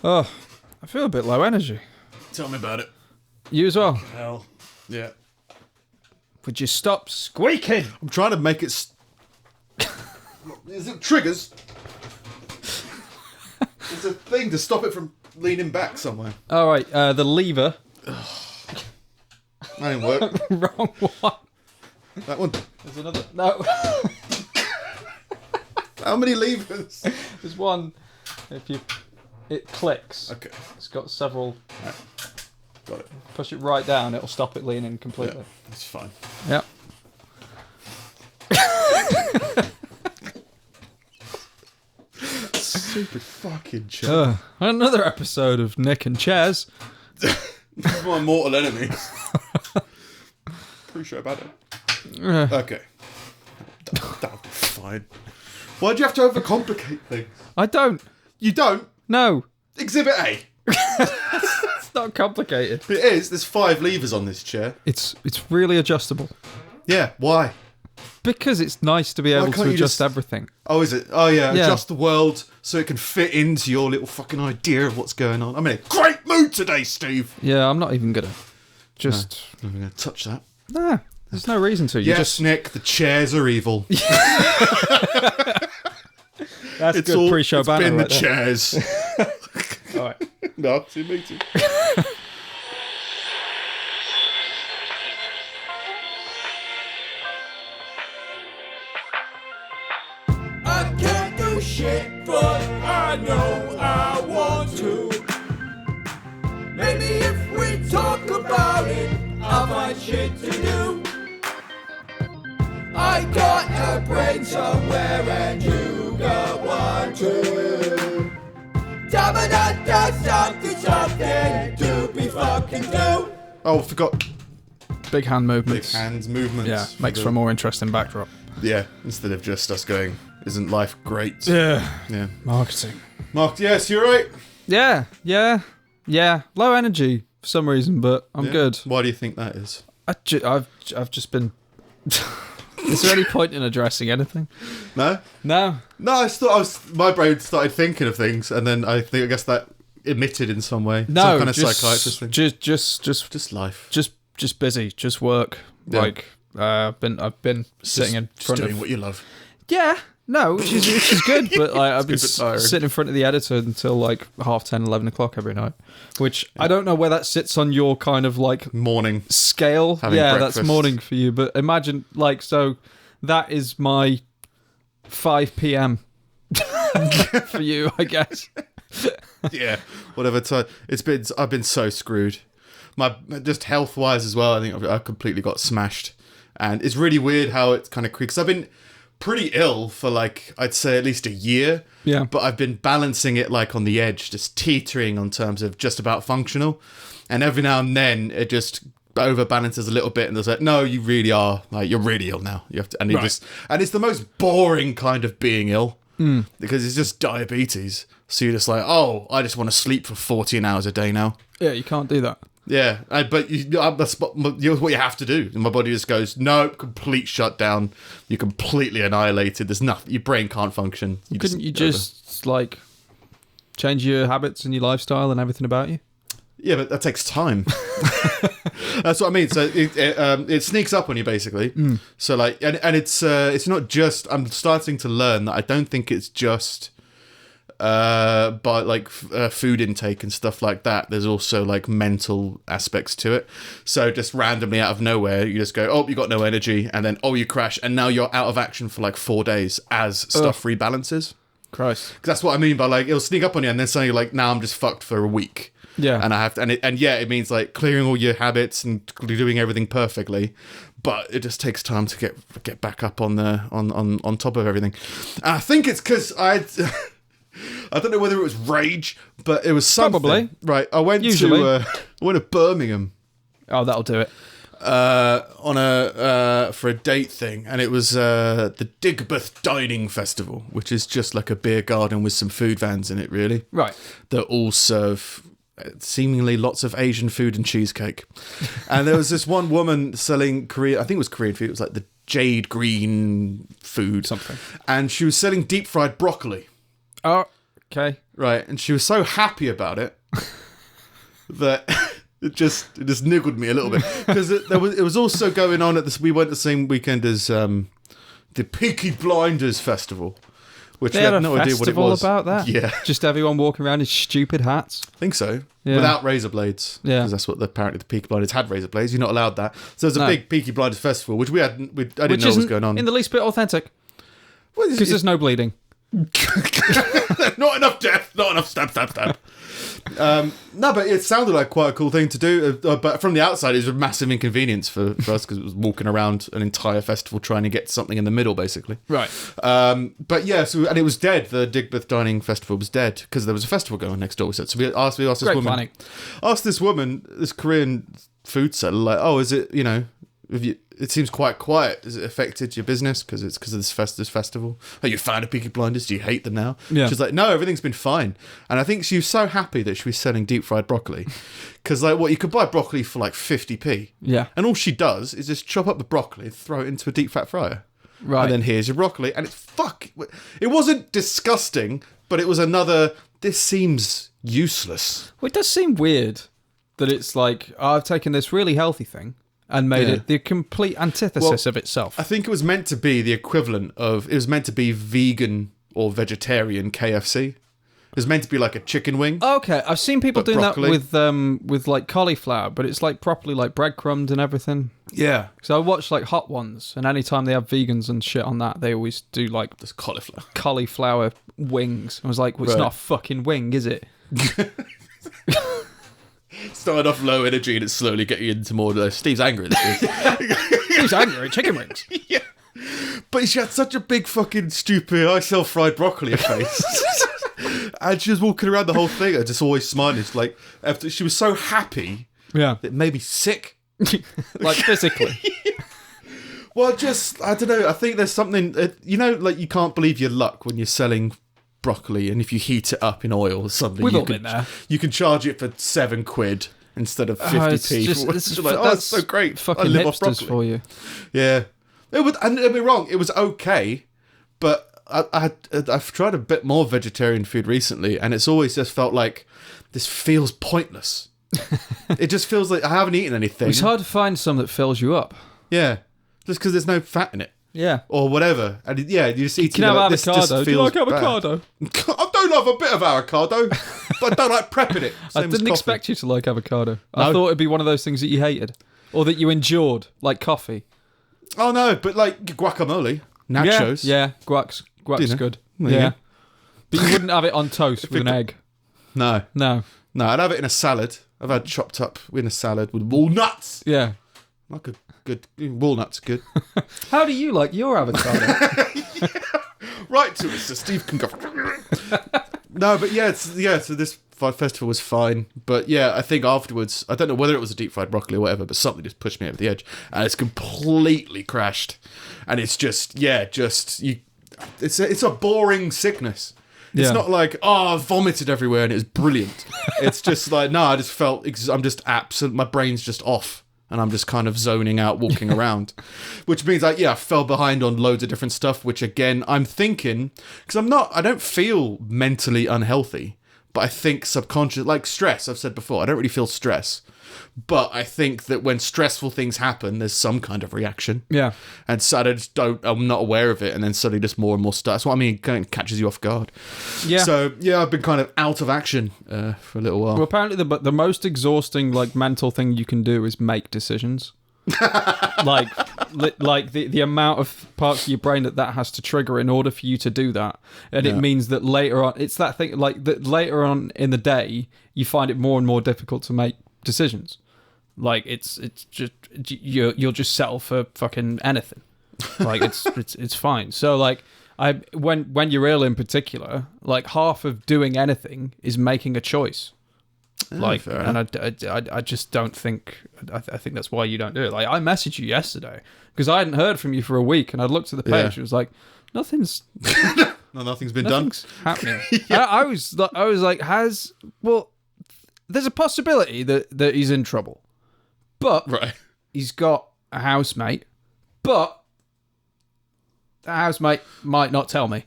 Oh, I feel a bit low energy. Tell me about it. You as well? Hell, yeah. Would you stop squeaking? I'm trying to make it... Is it triggers? There's a thing to stop it from leaning back somewhere. All right, the lever. That didn't work. Wrong one. That one. There's another. No. How many levers? There's one. It clicks. Okay. It's got several. Right. Got it. Push it right down. It'll stop it leaning completely. Yeah, that's fine. Yeah. Stupid fucking chair. Another episode of Nick and Chairs. My mortal enemies. Pretty sure about it. Okay. That'll be fine. Why'd you have to overcomplicate things? I don't. You don't? No. Exhibit A. It's not complicated. It is. There's 5 levers on this chair. It's really adjustable. Yeah. Why? Because it's nice to be able to adjust everything. Oh, is it? Oh, yeah. Adjust the world so it can fit into your little fucking idea of what's going on. I'm in a great mood today, Steve. Yeah, I'm not even gonna. Just. No, I'm not going to touch that. Nah, there's no reason to. Nick, the chairs are evil. That's it's good pre-show banner. It's been right the there. chairs. All right. No, see me too. I can't do shit, but I know I want to. Maybe if we talk about it, I'll find shit to do. I got a brain somewhere and you got one too. Da-ba-da-da, something to be fucking do. Oh, I forgot. Big hand movements. Big hands movements. Yeah, makes for a more interesting backdrop. Yeah, instead of just us going, isn't life great? Yeah. Yeah. Marketing. Mark, yes, you're right. Yeah. Low energy for some reason, but I'm good. Why do you think that is? I've just been. Is there any point in addressing anything? No? No. No, my brain started thinking of things, and then I guess that emitted in some way. No, some kind of psychiatrist thing. Just life. Just busy, just work. Yeah. Like I've been sitting in front doing of what you love. Yeah, no, which is good, but like I've been good but tiring. sitting in front of the editor until like 10:30, 11 o'clock every night. Which I don't know where that sits on your kind of like Morning scale. Having Yeah, breakfast. that's morning for you. But imagine like so that is my 5 p.m. for you, I guess. Yeah, whatever time. I've been so screwed. Just health wise as well. I think I completely got smashed, and it's really weird how it's kind of quick. Because I've been pretty ill for like I'd say at least a year. Yeah. But I've been balancing it like on the edge, just teetering on terms of just about functional, and every now and then it just overbalances a little bit, and there's like, no, you really are like you're really ill now. You have to, and you just, and it's the most boring kind of being ill because it's just diabetes. So you're just like, oh, I just want to sleep for 14 hours a day now. Yeah, you can't do that. Yeah, but that's what you have to do. And my body just goes, no, complete shutdown. You're completely annihilated. There's nothing. Your brain can't function. Couldn't you just like change your habits and your lifestyle and everything about you? Yeah, but that takes time. That's what I mean. So it sneaks up on you basically. So like, and it's not just. I'm starting to learn that I don't think it's just. But like food intake and stuff like that, there's also like mental aspects to it. So just randomly out of nowhere you just go, oh, you got no energy, and then you crash, and now you're out of action for like 4 days as stuff rebalances. Christ. 'Cause that's what I mean by like it'll sneak up on you, and then suddenly you're like, now I'm just fucked for a week. Yeah. And I have to, it means like clearing all your habits and doing everything perfectly, but it just takes time to get back up on top of everything. And I think it's because I don't know whether it was rage, but it was something. Probably. Right. I went to Birmingham. Oh, that'll do it. For a date thing, and it was the Digbeth Dining Festival, which is just like a beer garden with some food vans in it, really. Right. That all serve seemingly lots of Asian food and cheesecake. And there was this one woman selling Korean, I think it was Korean food, it was like the jade green food. Something. And she was selling deep fried broccoli. Oh, okay. right? And she was so happy about it that it just niggled me a little bit because it was also going on at this. We went the same weekend as the Peaky Blinders festival, which They we had had a no idea what it festival was. about that. Yeah, Just everyone walking around in stupid hats. I think so. Yeah. Without razor blades. Yeah. Because that's what apparently the Peaky Blinders had, razor blades. You're not allowed that. So there's a No. big Peaky Blinders festival, which I didn't Which know what was isn't going on. in the least bit authentic. Well, Because there's no bleeding. not enough death, not enough stab. No, but it sounded like quite a cool thing to do. But from the outside, it was a massive inconvenience for us because it was walking around an entire festival trying to get something in the middle, basically. Right. But yeah, and it was dead. The Digbeth Dining Festival was dead because there was a festival going on next door. So we asked this Great woman, planning. this Korean food seller, like, oh, is it, it seems quite quiet. Has it affected your business because of this festival? Are you a fan of Peaky Blinders? Do you hate them now? Yeah. She's like, no, everything's been fine. And I think she was so happy that she was selling deep fried broccoli because, like, what you could buy broccoli for like 50p. Yeah. And all she does is just chop up the broccoli, throw it into a deep fat fryer. Right. And then here's your broccoli, and it wasn't disgusting, but it was another. This seems useless. Well, it does seem weird that it's like, I've taken this really healthy thing and made it the complete antithesis of itself. I think it was meant to be the equivalent of. It was meant to be vegan or vegetarian KFC. It was meant to be like a chicken wing. Okay, I've seen people But doing broccoli. that with like cauliflower, but it's like properly like breadcrumbed and everything. Yeah, So I watch like Hot Ones, and anytime they have vegans and shit on that, they always do like there's cauliflower. cauliflower wings. I was like, well, it's Right. not a fucking wing, is it? Started off low energy and it's slowly getting into more. Steve's angry. This is. Who's angry? Chicken wings. Yeah. But she had such a big fucking stupid I sell fried broccoli face. And she was walking around the whole thing and just always smiling. It's like after she was so happy Yeah, that it made me sick. like physically. Well, just I don't know. I think there's something like you can't believe your luck when you're selling broccoli, and if you heat it up in oil or something, We've you all can, been there. You can charge it for £7 instead of 50p. It's Like, that's it's so great. I Fucking live off hipsters broccoli. for you. Yeah, it was. And don't get me wrong, it was okay, but I've tried a bit more vegetarian food recently, and it's always just felt like this feels pointless. It just feels like I haven't eaten anything. It's hard to find some that fills you up. Yeah, just because there's no fat in it Yeah. or whatever, and you just eat. You can have avocado. Do you like avocado? I do love a bit of avocado, but I don't like prepping it. I Same as didn't coffee. expect you to like avocado. I No. thought it'd be one of those things that you hated. Or that you endured, like coffee. Oh no, but like guacamole, nachos. Yeah, guac's Dinner. good. There you Yeah. go. But you wouldn't have it on toast with an egg. No, No. I'd have it in a salad. I've had chopped up in a salad with walnuts. Yeah. Like a good walnuts, are good. How do you like your avocado? Right to it, so Steve can go. No, but so this festival was fine. But yeah, I think afterwards, I don't know whether it was a deep fried broccoli or whatever, but something just pushed me over the edge. And it's completely crashed. And it's just, it's a boring sickness. It's Yeah. not like, I vomited everywhere and it was brilliant. It's just like, no, I just felt, I'm just my brain's just off. And I'm just kind of zoning out, walking around. Which means, I fell behind on loads of different stuff, which again, I'm thinking, because I don't feel mentally unhealthy, but I think subconscious, like stress, I've said before, I don't really feel stress. But I think that when stressful things happen, there's some kind of reaction. Yeah. And so I'm not aware of it, and then suddenly just more and more stuff. That's what I mean, it kind of catches you off guard. Yeah. So, I've been kind of out of action for a little while. Well, apparently the most exhausting like mental thing you can do is make decisions. like the amount of parts of your brain that has to trigger in order for you to do that, and it means that later on, it's that thing like that later on in the day you find it more and more difficult to make decisions. Like it's just you'll just settle for fucking anything. Like it's fine. So like when you're ill in particular, like half of doing anything is making a choice. Like, fair and I just don't think. I think that's why you don't do it. Like, I messaged you yesterday because I hadn't heard from you for a week, and I looked at the page. Yeah. It was like nothing's Nothing's been done. happening. I was like, there's a possibility that he's in trouble, but Right. he's got a housemate, but the housemate might not tell me.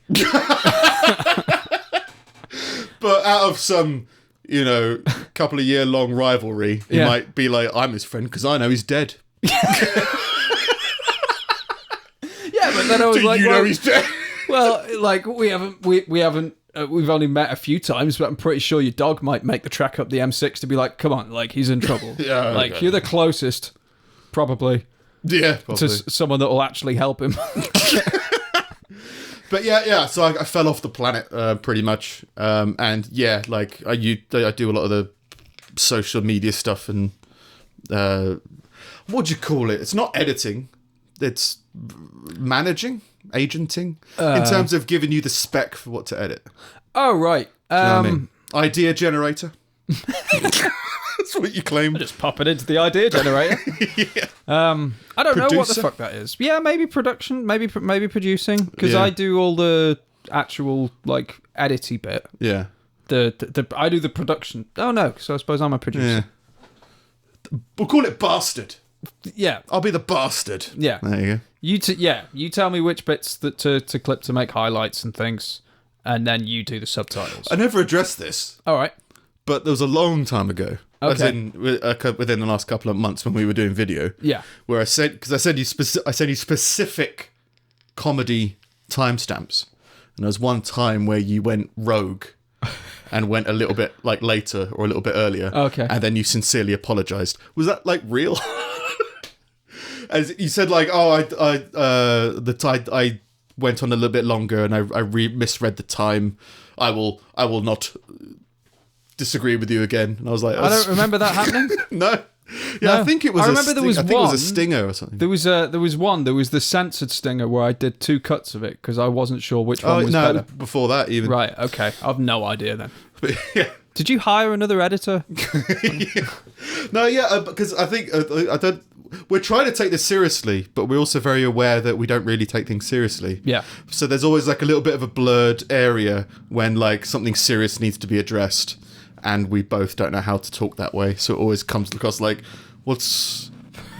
But But out of some, couple of year long rivalry, he might be like, I'm his friend because I know he's dead. Yeah, but then I was like, you know he's dead? Well, like we haven't, we've only met a few times, but I'm pretty sure your dog might make the trek up the M6 to be like, come on, like he's in trouble. Yeah, like okay. you're the closest, probably, Yeah, to someone that will actually help him. But yeah. So I fell off the planet pretty much, and yeah, like I do a lot of the social media stuff and what do you call it? It's not editing, it's managing, agenting, in terms of giving you the spec for what to edit. Oh right, You know what I mean? Idea generator. That's what you claim. just pop it into the idea generator. I don't know what the Producer? fuck that is. Yeah, maybe production, maybe producing, because Yeah. I do all the actual like edity bit. Yeah. The I do the production. Oh no, so I suppose I'm a producer. Yeah. We'll call it bastard. Yeah. I'll be the bastard. Yeah. There you go. You tell me which bits that to clip to make highlights and things, and then you do the subtitles. I never addressed this, All right. but there was a long time ago. As Okay. in within the last couple of months when we were doing video. Yeah. Where I sent you specific comedy timestamps, and there was one time where you went rogue and went a little bit like later or a little bit earlier. Okay. And then you sincerely apologized. Was that like real? As you said, like, oh, I went on a little bit longer and I misread the time. I will not disagree with you again. And I was like, I don't remember that happening. No. Yeah, No. I think it was. I remember there was I think it was one- a stinger or something. There was the censored stinger where I did 2 cuts of it because I wasn't sure which one was better. Before that even. Right. Okay. I've no idea then. But, yeah. Did you hire another editor? No, yeah, because I think I don't. We're trying to take this seriously, but we're also very aware that we don't really take things seriously. Yeah. So there's always like a little bit of a blurred area when like something serious needs to be addressed, and we both don't know how to talk that way. So it always comes across like, what's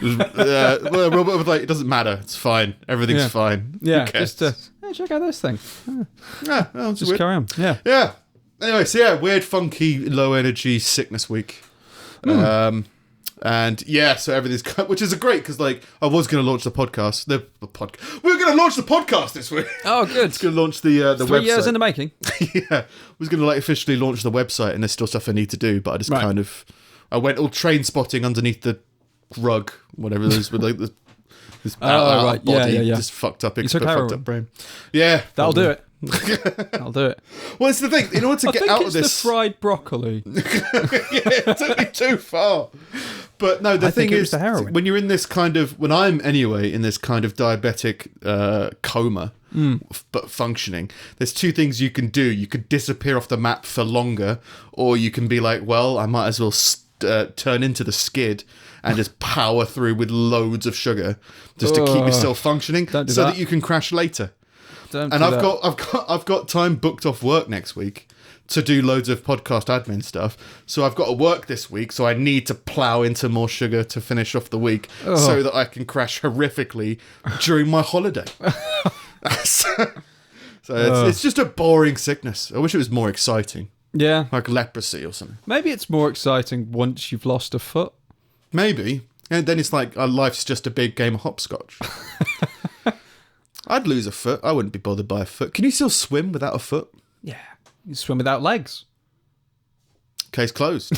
well, like, it doesn't matter. It's fine. Everything's Yeah. fine. Yeah. Who cares? Just hey, check out this thing. Yeah, well, it's Just weird. carry on. Yeah. Yeah. Anyway, so yeah, weird, funky, low energy sickness week. And yeah, so everything's which is great because like I was going to launch the podcast. We were going to launch the podcast this week. Oh, good. It's going to launch the 3 website. years in the making. Yeah, I was going to like officially launch the website, and there's still stuff I need to do. But I just Right. I went all train spotting underneath the rug, whatever it is, with like this Oh, right. Yeah, body, yeah. just fucked up, took fucked heroin. up brain. Yeah, That'll probably. do it. I'll do it. Well, it's the thing. In order to I get think out it's of this, the fried broccoli. yeah, it took me too far. But no, the I think thing it was is, the heroin. when you're in this kind of, when I'm anyway in this kind of diabetic coma, but functioning, there's 2 things you can do. You could disappear off the map for longer, or you can be like, well, I might as well turn into the skid and just power through with loads of sugar just to keep yourself functioning, Don't do so that. that you can crash later. Don't And do I've that. got time booked off work next week to do loads of podcast admin stuff. So I've got to work this week, so I need to plow into more sugar to finish off the week so that I can crash horrifically during my holiday. So it's just a boring sickness. I wish it was more exciting, Yeah. like leprosy or something. Maybe it's more exciting once you've lost a foot. Maybe. And then it's like life's just a big game of hopscotch. I'd lose a foot. I wouldn't be bothered by a foot. Can you still swim without a foot? Yeah. You swim without legs. Case closed.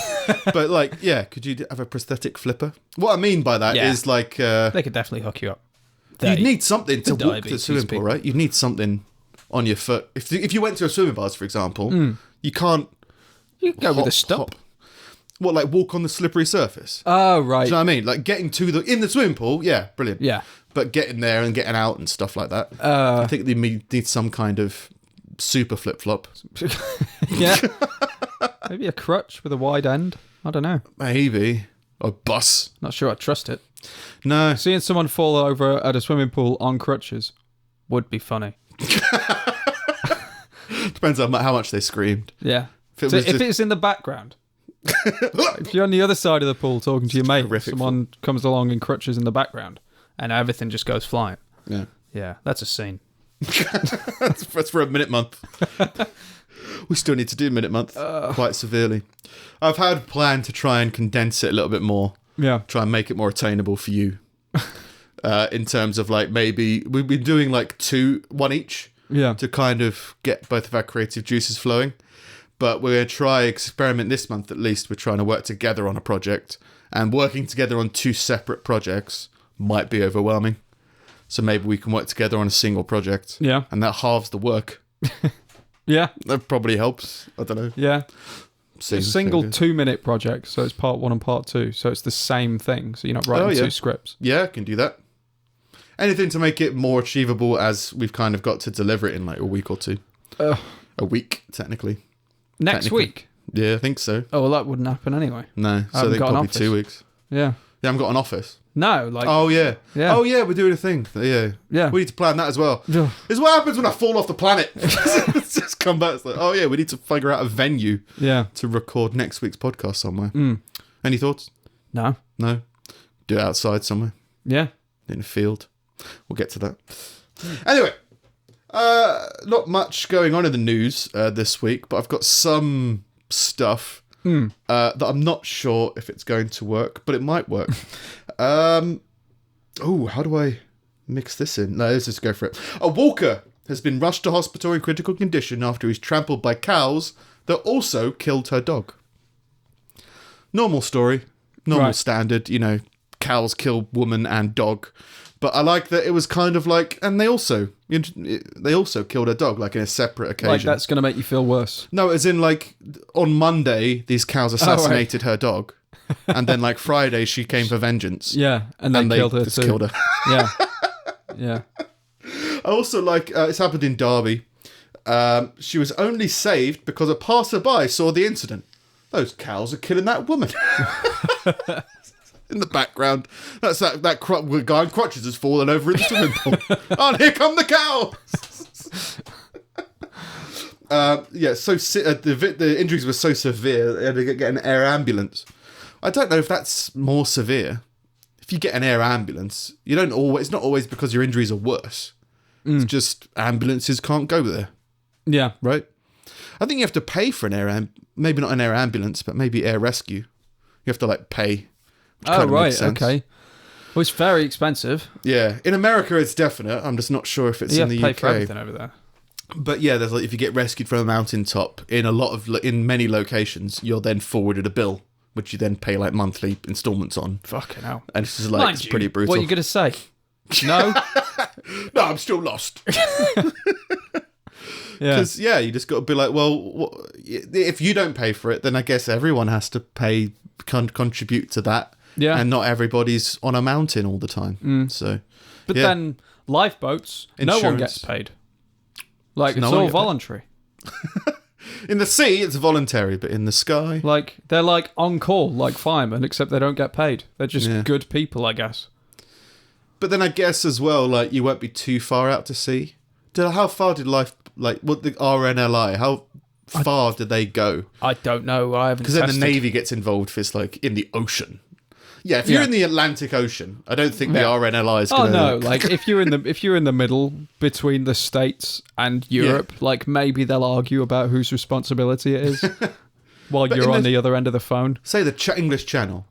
But like, yeah, could you have a prosthetic flipper? What I mean by that is Yeah. like, They could definitely hook you up. you'd need something to the walk to the diabetes swimming pool, people. right? You'd need something on your foot. If you went to a swimming bath, for example, you can't You can go with hop- a stump. hop. What, like walk on the slippery surface? Oh, right. Do you know what I mean? Like getting in the swimming pool, yeah, brilliant. Yeah. But getting there and getting out and stuff like that. I think they need some kind of super flip-flop. Yeah. Maybe a crutch with a wide end. I don't know. Maybe. Or bus. Not sure I'd trust it. No. Seeing someone fall over at a swimming pool on crutches would be funny. Depends on how much they screamed. Yeah. If it So was if just- it's in the background, if you're on the other side of the pool talking to your mate, horrific someone comes along in crutches in the background and everything just goes flying. Yeah. Yeah, that's a scene. That's for a minute month. We still need to do Minute Month quite severely. I've had a plan to try and condense it a little bit more. Yeah. Try and make it more attainable for you. In terms of like maybe we've been doing like one each. Yeah. To kind of get both of our creative juices flowing. But we're going to try experiment this month at least. We're trying to work together on a project. And working together on 2 separate projects might be overwhelming. So maybe we can work together on a single project. Yeah. And that halves the work. Yeah. That probably helps. I don't know. Yeah. It's a single good. 2-minute project, so it's part 1 and part 2. So it's the same thing. So you're not writing 2 scripts. Yeah, I can do that. Anything to make it more achievable as we've kind of got to deliver it in like a week or 2. A week, technically. Next week? Yeah, I think so. Oh, well, that wouldn't happen anyway. No, so I think probably 2 weeks. Yeah. You haven't got an office? No, like... Oh, yeah. Yeah. Oh, yeah, we're doing a thing. Yeah. Yeah. We need to plan that as well. Ugh. It's what happens when I fall off the planet. It's just come back. It's like, oh, yeah, we need to figure out a venue to record next week's podcast somewhere. Any thoughts? No. No? Do it outside somewhere. Yeah. In a field. We'll get to that. Anyway, not much going on in the news this week, but I've got some stuff that I'm not sure if it's going to work, but it might work. How do I mix this in? No, let's just go for it. A walker has been rushed to hospital in critical condition after he's trampled by cows that also killed her dog. Normal story. Normal standard, cows kill woman and dog. But I like that it was kind of like, and they also killed her dog, like in a separate occasion. Like that's going to make you feel worse. No, as in like on Monday, these cows assassinated her dog. And then like Friday, she came for vengeance. Yeah, and they killed her just too. Killed her. Yeah, yeah. I also like, it's happened in Derby. She was only saved because a passerby saw the incident. Those cows are killing that woman. In the background, that's that guy in crutches has fallen over in the swimming pool. Oh, and here come the cows! The injuries were so severe they had to get an air ambulance. I don't know if that's more severe. If you get an air ambulance, it's not always because your injuries are worse. It's just ambulances can't go there. Yeah. Right? I think you have to pay for maybe not an air ambulance, but maybe air rescue. You have to like pay. Oh, right, okay. Well, it's very expensive. Yeah, in America it's definite. I'm just not sure if it's in the UK. You have to pay for everything over there. But yeah, there's like if you get rescued from a mountaintop in many locations, you're then forwarded a bill, which you then pay like monthly installments on. Fucking hell! And it's just like it's pretty brutal. What are you gonna say? No, no, I'm still lost. Because you just got to be like, well, if you don't pay for it, then I guess everyone has to pay, contribute to that. Yeah. And not everybody's on a mountain all the time. So, but then lifeboats, no one gets paid. Like it's all voluntary. In the sea, it's voluntary, but in the sky, like they're like on call, like firemen, except they don't get paid. They're just good people, I guess. But then I guess as well, like you won't be too far out to sea. How far did the RNLI? How far did they go? I don't know. I haven't. Because then the Navy gets involved if it's like in the ocean. Yeah, if you're in the Atlantic Ocean, I don't think the RNLI is going to... Oh, no, like, if you're in the middle between the States and Europe, like, maybe they'll argue about whose responsibility it is while you're on the other end of the phone. Say the English Channel,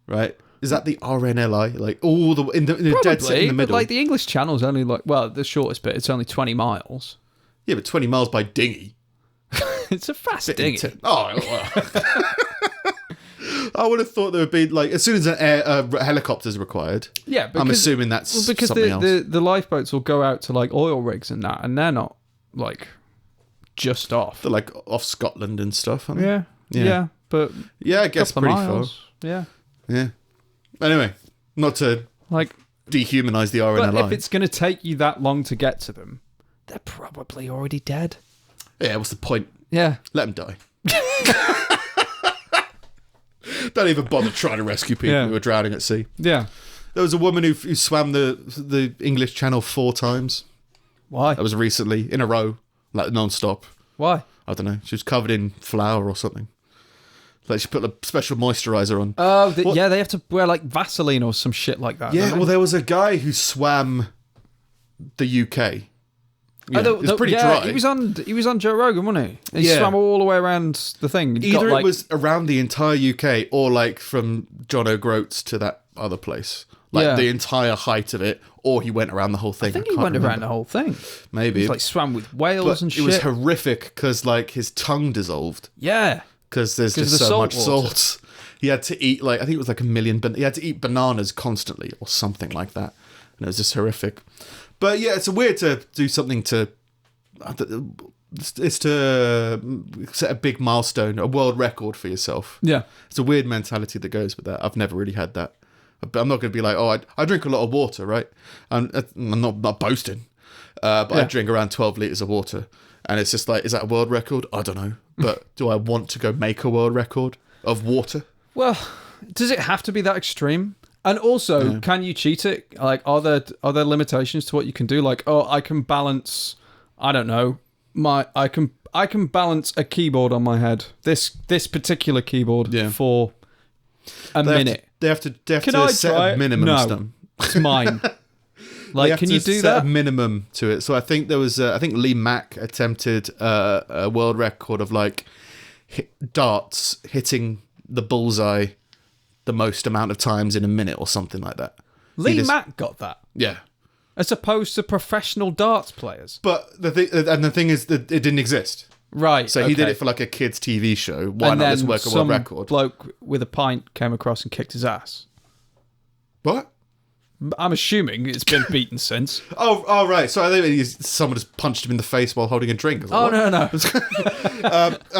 right? Is that the RNLI? Like, all the... In the dead set in the middle? But, like, the English Channel's only, like... Well, the shortest bit, it's only 20 miles. Yeah, but 20 miles by dinghy. It's a fast dinghy. Well... I would have thought there would be, like, as soon as a helicopter's required, I'm assuming that's something else. The lifeboats will go out to, like, oil rigs and that, and they're not, like, just off. They're, like, off Scotland and stuff, aren't they? Yeah, but... Yeah, I guess pretty far. Yeah. Yeah. Anyway, not to, like, dehumanise the RNLI. But if it's going to take you that long to get to them, they're probably already dead. Yeah, what's the point? Yeah. Let them die. Don't even bother trying to rescue people who are drowning at sea. Yeah. There was a woman who swam the English Channel 4 times. Why? That was recently, in a row, like non-stop. Why? I don't know. She was covered in flour or something. Like she put a special moisturiser on. Oh, they have to wear like Vaseline or some shit like that. Yeah, well, there was a guy who swam the UK. It's pretty dry. He was on Joe Rogan, wasn't he? He Yeah. swam all the way around the thing. He Either got, it was around the entire UK or like from John O'Groats to that other place. Like Yeah. the entire height of it, or he went around the whole thing. I think he can't went remember. around the whole thing. Maybe. He like swam with whales But and it shit. was horrific because like his tongue dissolved Yeah. because there's 'Cause just of the so much salt water. salt. He had to eat like I think it was like a million. He had to eat bananas constantly or something like that, and it was just horrific. But yeah, it's weird to do something to. It's to set a big milestone, a world record for yourself. Yeah. It's a weird mentality that goes with that. I've never really had that. But I'm not going to be like, oh, I drink a lot of water, right? I'm not boasting, but I drink around 12 litres of water. And it's just like, is that a world record? I don't know. But do I want to go make a world record of water? Well, does it have to be that extreme? And also, can you cheat it? Like, are there limitations to what you can do? Like, oh, I can balance. I don't know. I can balance a keyboard on my head. This particular keyboard for a minute. They have to Can I set try a it? minimum. No, Stuff. it's mine. They Like, have can to you do set that? a minimum to it. So I think there was, I think Lee Mack attempted a world record of like darts hitting the bullseye the most amount of times in a minute or something like that. Lee Mack got that, Yeah. as opposed to professional darts players. But the thing is that it didn't exist. Right. So he did it for like a kids' TV show. Why and not then just work a some world record? bloke with a pint came across and kicked his ass. What? I'm assuming it's been beaten since. Oh, right. So I think someone just punched him in the face while holding a drink. Oh, no.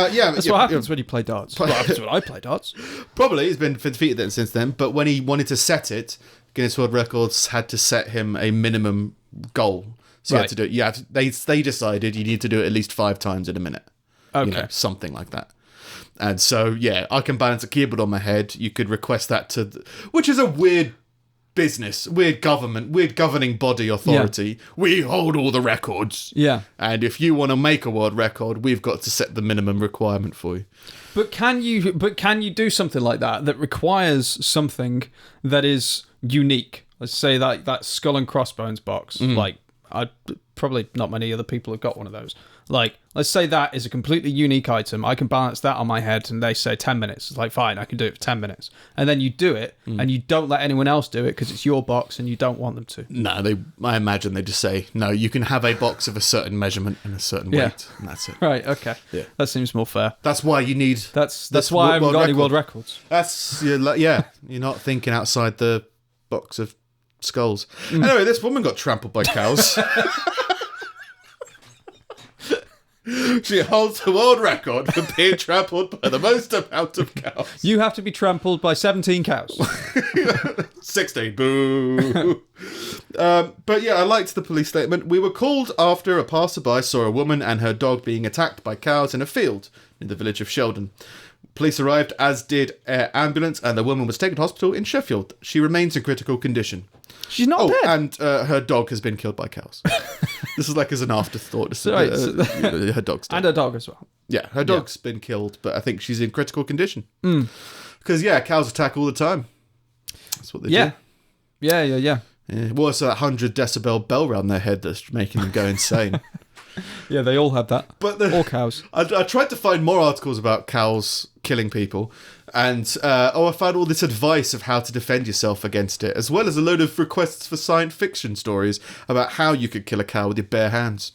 Yeah, That's what happens when you play darts. That's what happens when I play darts. Probably he's been defeated then since then. But when he wanted to set it, Guinness World Records had to set him a minimum goal. So you had to do it. You had to, they decided you need to do it at least 5 times in a minute. Okay. You know, something like that. And so, yeah, I can balance a keyboard on my head. You could request that to... which is a weird business, weird government, weird governing body authority. Yeah. We hold all the records. Yeah. And if you want to make a world record, we've got to set the minimum requirement for you. But can you do something like that requires something that is unique? Let's say that skull and crossbones box. Like, probably not many other people have got one of those. Like, let's say that is a completely unique item. I can balance that on my head, and they say 10 minutes. It's like, fine, I can do it for 10 minutes. And then you do it, and you don't let anyone else do it because it's your box and you don't want them to. No, I imagine they just say, no, you can have a box of a certain measurement and a certain weight, and that's it. Right, okay. Yeah. That seems more fair. That's why you need... That's why I haven't got any world records. You're not thinking outside the box of skulls. Anyway, this woman got trampled by cows. She holds the world record for being trampled by the most amount of cows. You have to be trampled by 17 cows. 16. Boo. But yeah, I liked the police statement. We were called after a passerby saw a woman and her dog being attacked by cows in a field in the village of Sheldon. Police arrived, as did an ambulance, and the woman was taken to hospital in Sheffield. She remains in critical condition. She's not dead. And her dog has been killed by cows. This is like as an afterthought. Her dog's dead. And her dog as well. Yeah, her dog's been killed, but I think she's in critical condition. Because, cows attack all the time. That's what they do. Yeah. Well, it's that 100 decibel bell round their head that's making them go insane. Yeah, they all have that. But all cows. I tried to find more articles about cows killing people, and I found all this advice of how to defend yourself against it, as well as a load of requests for science fiction stories about how you could kill a cow with your bare hands.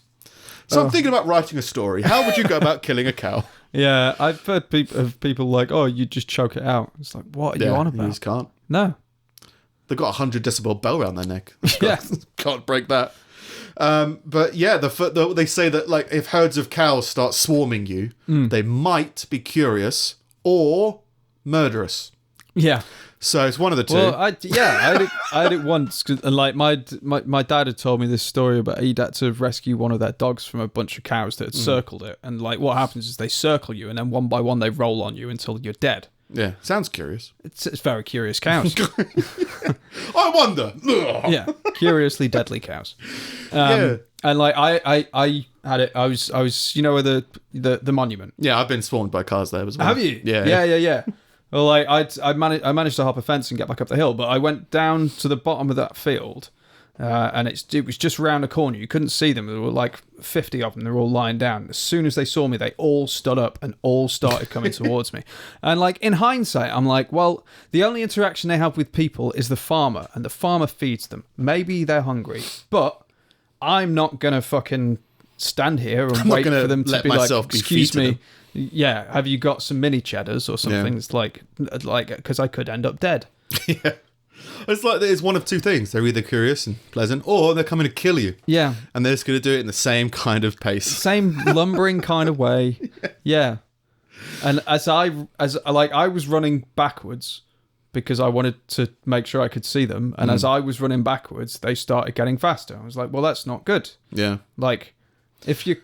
So I'm thinking about writing a story. How would you go about killing a cow? Yeah, I've heard of people like, oh, you just choke it out. It's like, what are you on about? You just can't. No. They've got a 100 decibel bell around their neck. Yeah. Can't break that. But yeah, they say that like if herds of cows start swarming you, they might be curious or murderous. Yeah. So it's one of the two. Well, I had it once, and like my dad had told me this story about he'd had to rescue one of their dogs from a bunch of cows that had circled it, and like what happens is they circle you, and then one by one they roll on you until you're dead. Yeah, sounds curious. It's very curious cows. I wonder. Yeah, curiously deadly cows. And like I had it. I was you know where the monument. Yeah, I've been swarmed by cars there as well. Have you? Yeah. Well, like I managed to hop a fence and get back up the hill, but I went down to the bottom of that field, And it was just round a corner. You couldn't see them. There were like 50 of them. They were all lying down. As soon as they saw me, they all stood up and all started coming towards me. And like in hindsight, I'm like, well, the only interaction they have with people is the farmer, and the farmer feeds them. Maybe they're hungry, but I'm not gonna fucking stand here and wait for them to be like, excuse me. Yeah, have you got some mini cheddars or something? Yeah. It's like because I could end up dead. Yeah. It's like it's one of two things. They're either curious and pleasant, or they're coming to kill you. Yeah. And they're just going to do it in the same kind of pace. Same lumbering kind of way. Yeah. And as I was running backwards because I wanted to make sure I could see them. And as I was running backwards, they started getting faster. I was like, well, that's not good. Yeah. Like, if you're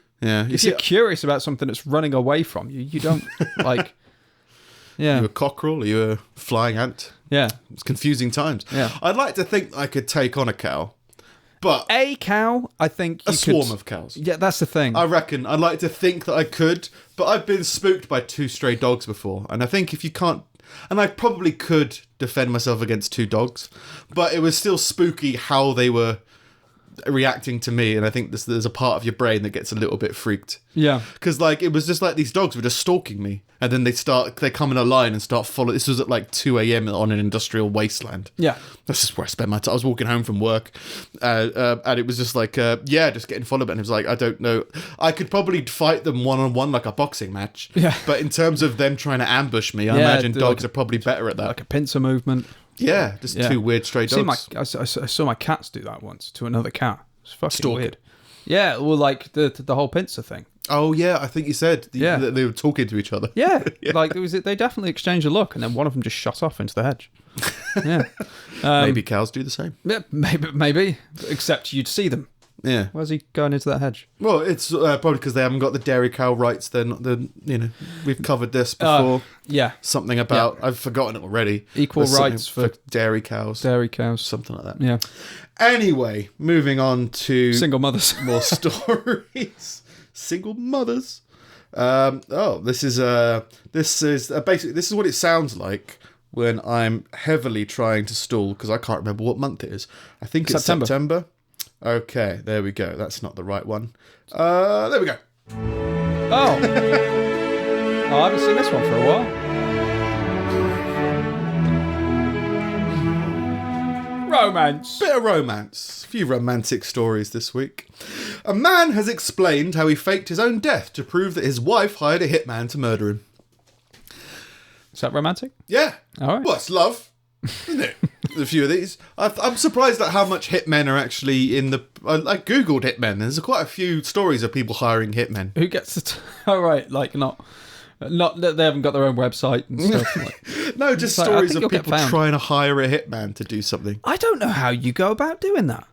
curious about something that's running away from you, you don't like... Yeah. Are you a cockerel? Are you a flying ant? Yeah. It's confusing times. Yeah. I'd like to think I could take on a cow, but... A cow, I think a swarm of cows. Yeah, that's the thing. I reckon. I'd like to think that I could, but I've been spooked by 2 stray dogs before, and I think if you can't... And I probably could defend myself against 2 dogs, but it was still spooky how they were reacting to me, and I think there's a part of your brain that gets a little bit freaked. Yeah. Because like it was just like these dogs were just stalking me, and then they come in a line and start following. This was at like 2 a.m. on an industrial wasteland. Yeah. That's just where I spent my time. I was walking home from work, and it was just like, just getting followed. And it was like, I don't know. I could probably fight them one-on-one like a boxing match. Yeah. But in terms of them trying to ambush me, I imagine dogs are probably better at that. Like a pincer movement. Yeah, just 2 weird stray dogs. I saw my cats do that once to another cat. It's fucking weird. Yeah, well, like the whole pincer thing. Oh yeah, I think you said they were talking to each other. Yeah, like they definitely exchanged a look, and then one of them just shot off into the hedge. Yeah, maybe cows do the same. Yeah, maybe. Except you'd see them. Yeah. Where's he going into that hedge? Well, it's probably because they haven't got the dairy cow rights. They're not we've covered this before. Yeah. Something about I've forgotten it already. Equal rights for dairy cows. Dairy cows. Something like that. Yeah. Anyway, moving on to single mothers. More stories. Single mothers. This is basically this is what it sounds like when I'm heavily trying to stall because I can't remember what month it is. I think it's September. Okay, there we go. That's not the right one. There we go. Oh. I haven't seen this one for a while. Romance. Bit of romance. A few romantic stories this week. A man has explained how he faked his own death to prove that his wife hired a hitman to murder him. Is that romantic? Yeah. All right. Well, it's love, isn't it? A few of these. I'm surprised at how much hitmen are actually in the... I googled hitmen. There's quite a few stories of people hiring hitmen. Who gets the... Oh, right. Like, not that they haven't got their own website and stuff. Like, no, just stories of people trying to hire a hitman to do something. I don't know how you go about doing that.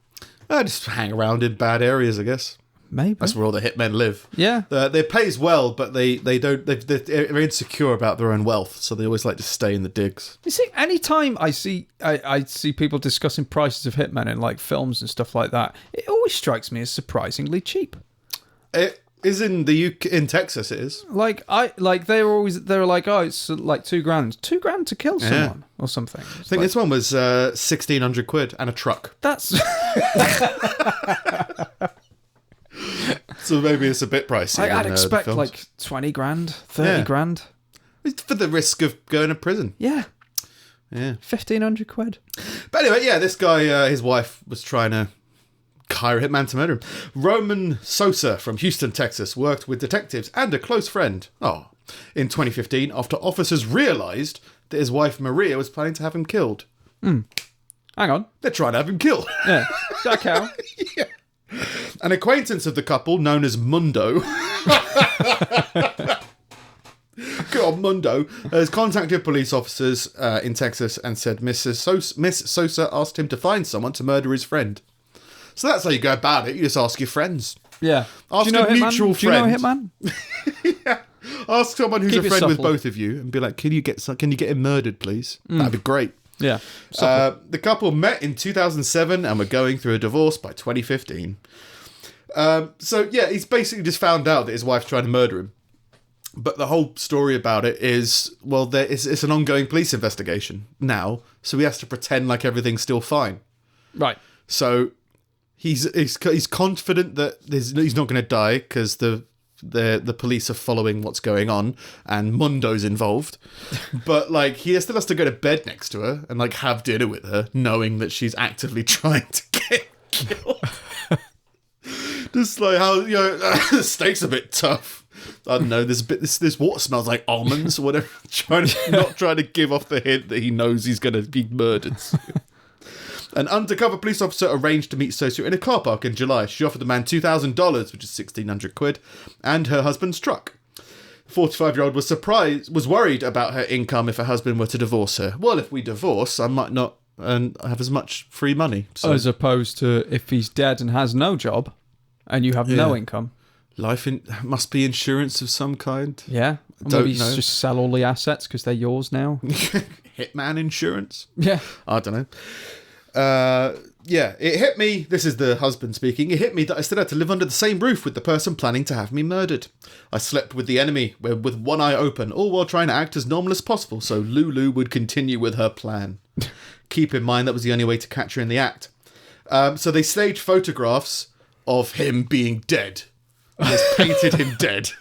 Just hang around in bad areas, I guess. Maybe. That's where all the hitmen live. Yeah. They pays well, but they're insecure about their own wealth, so they always like to stay in the digs. You see, anytime I see people discussing prices of hitmen in like films and stuff like that, it always strikes me as surprisingly cheap. It is in the UK, in Texas. It is. They're like, oh, it's like $2,000. $2,000 to kill someone or something. I think this one was £1,600 and a truck. That's so maybe it's a bit pricey. I'd expect like $20,000, $30,000 for the risk of going to prison. Yeah. £1,500. But anyway, this guy, his wife was trying to hire a hitman to murder him. Roman Sosa from Houston, Texas, worked with detectives and a close friend. In 2015, after officers realised that his wife Maria was planning to have him killed. Hang on, they're trying to have him killed. Yeah, is that a cow? Yeah. An acquaintance of the couple, known as Mundo, good old Mundo, has contacted police officers in Texas and said Miss Sosa asked him to find someone to murder his friend. So that's how you go about it. You just ask your friends. Yeah. Ask a mutual friend. Do you know Hitman? Yeah. Ask someone who's a friend with both of you and be like, can you get him murdered, please? That'd be great. Yeah. The couple met in 2007 and were going through a divorce by 2015. He's basically just found out that his wife's trying to murder him. But the whole story about it is, well, it's an ongoing police investigation now, so he has to pretend like everything's still fine. Right. So He's confident that he's not going to die because the police are following what's going on and Mundo's involved. But like he still has to go to bed next to her and like have dinner with her, knowing that she's actively trying to get killed. Just like how the steak's a bit tough. I don't know. This water smells like almonds or whatever. Not trying to give off the hint that he knows he's going to be murdered. An undercover police officer arranged to meet Socio in a car park in July. She offered the man $2,000, which is 1,600 quid, and her husband's truck. The 45-year-old was worried about her income if her husband were to divorce her. Well, if we divorce, I might not have as much free money. So. As opposed to if he's dead and has no job, and you have no income. Must be insurance of some kind. Yeah. Maybe just sell all the assets because they're yours now. Hitman insurance? Yeah. I don't know. It hit me, this is the husband speaking, it hit me that I still had to live under the same roof with the person planning to have me murdered. I slept with the enemy, with one eye open, all while trying to act as normal as possible, so Lulu would continue with her plan. Keep in mind that was the only way to catch her in the act. So they staged photographs of him being dead. They painted him dead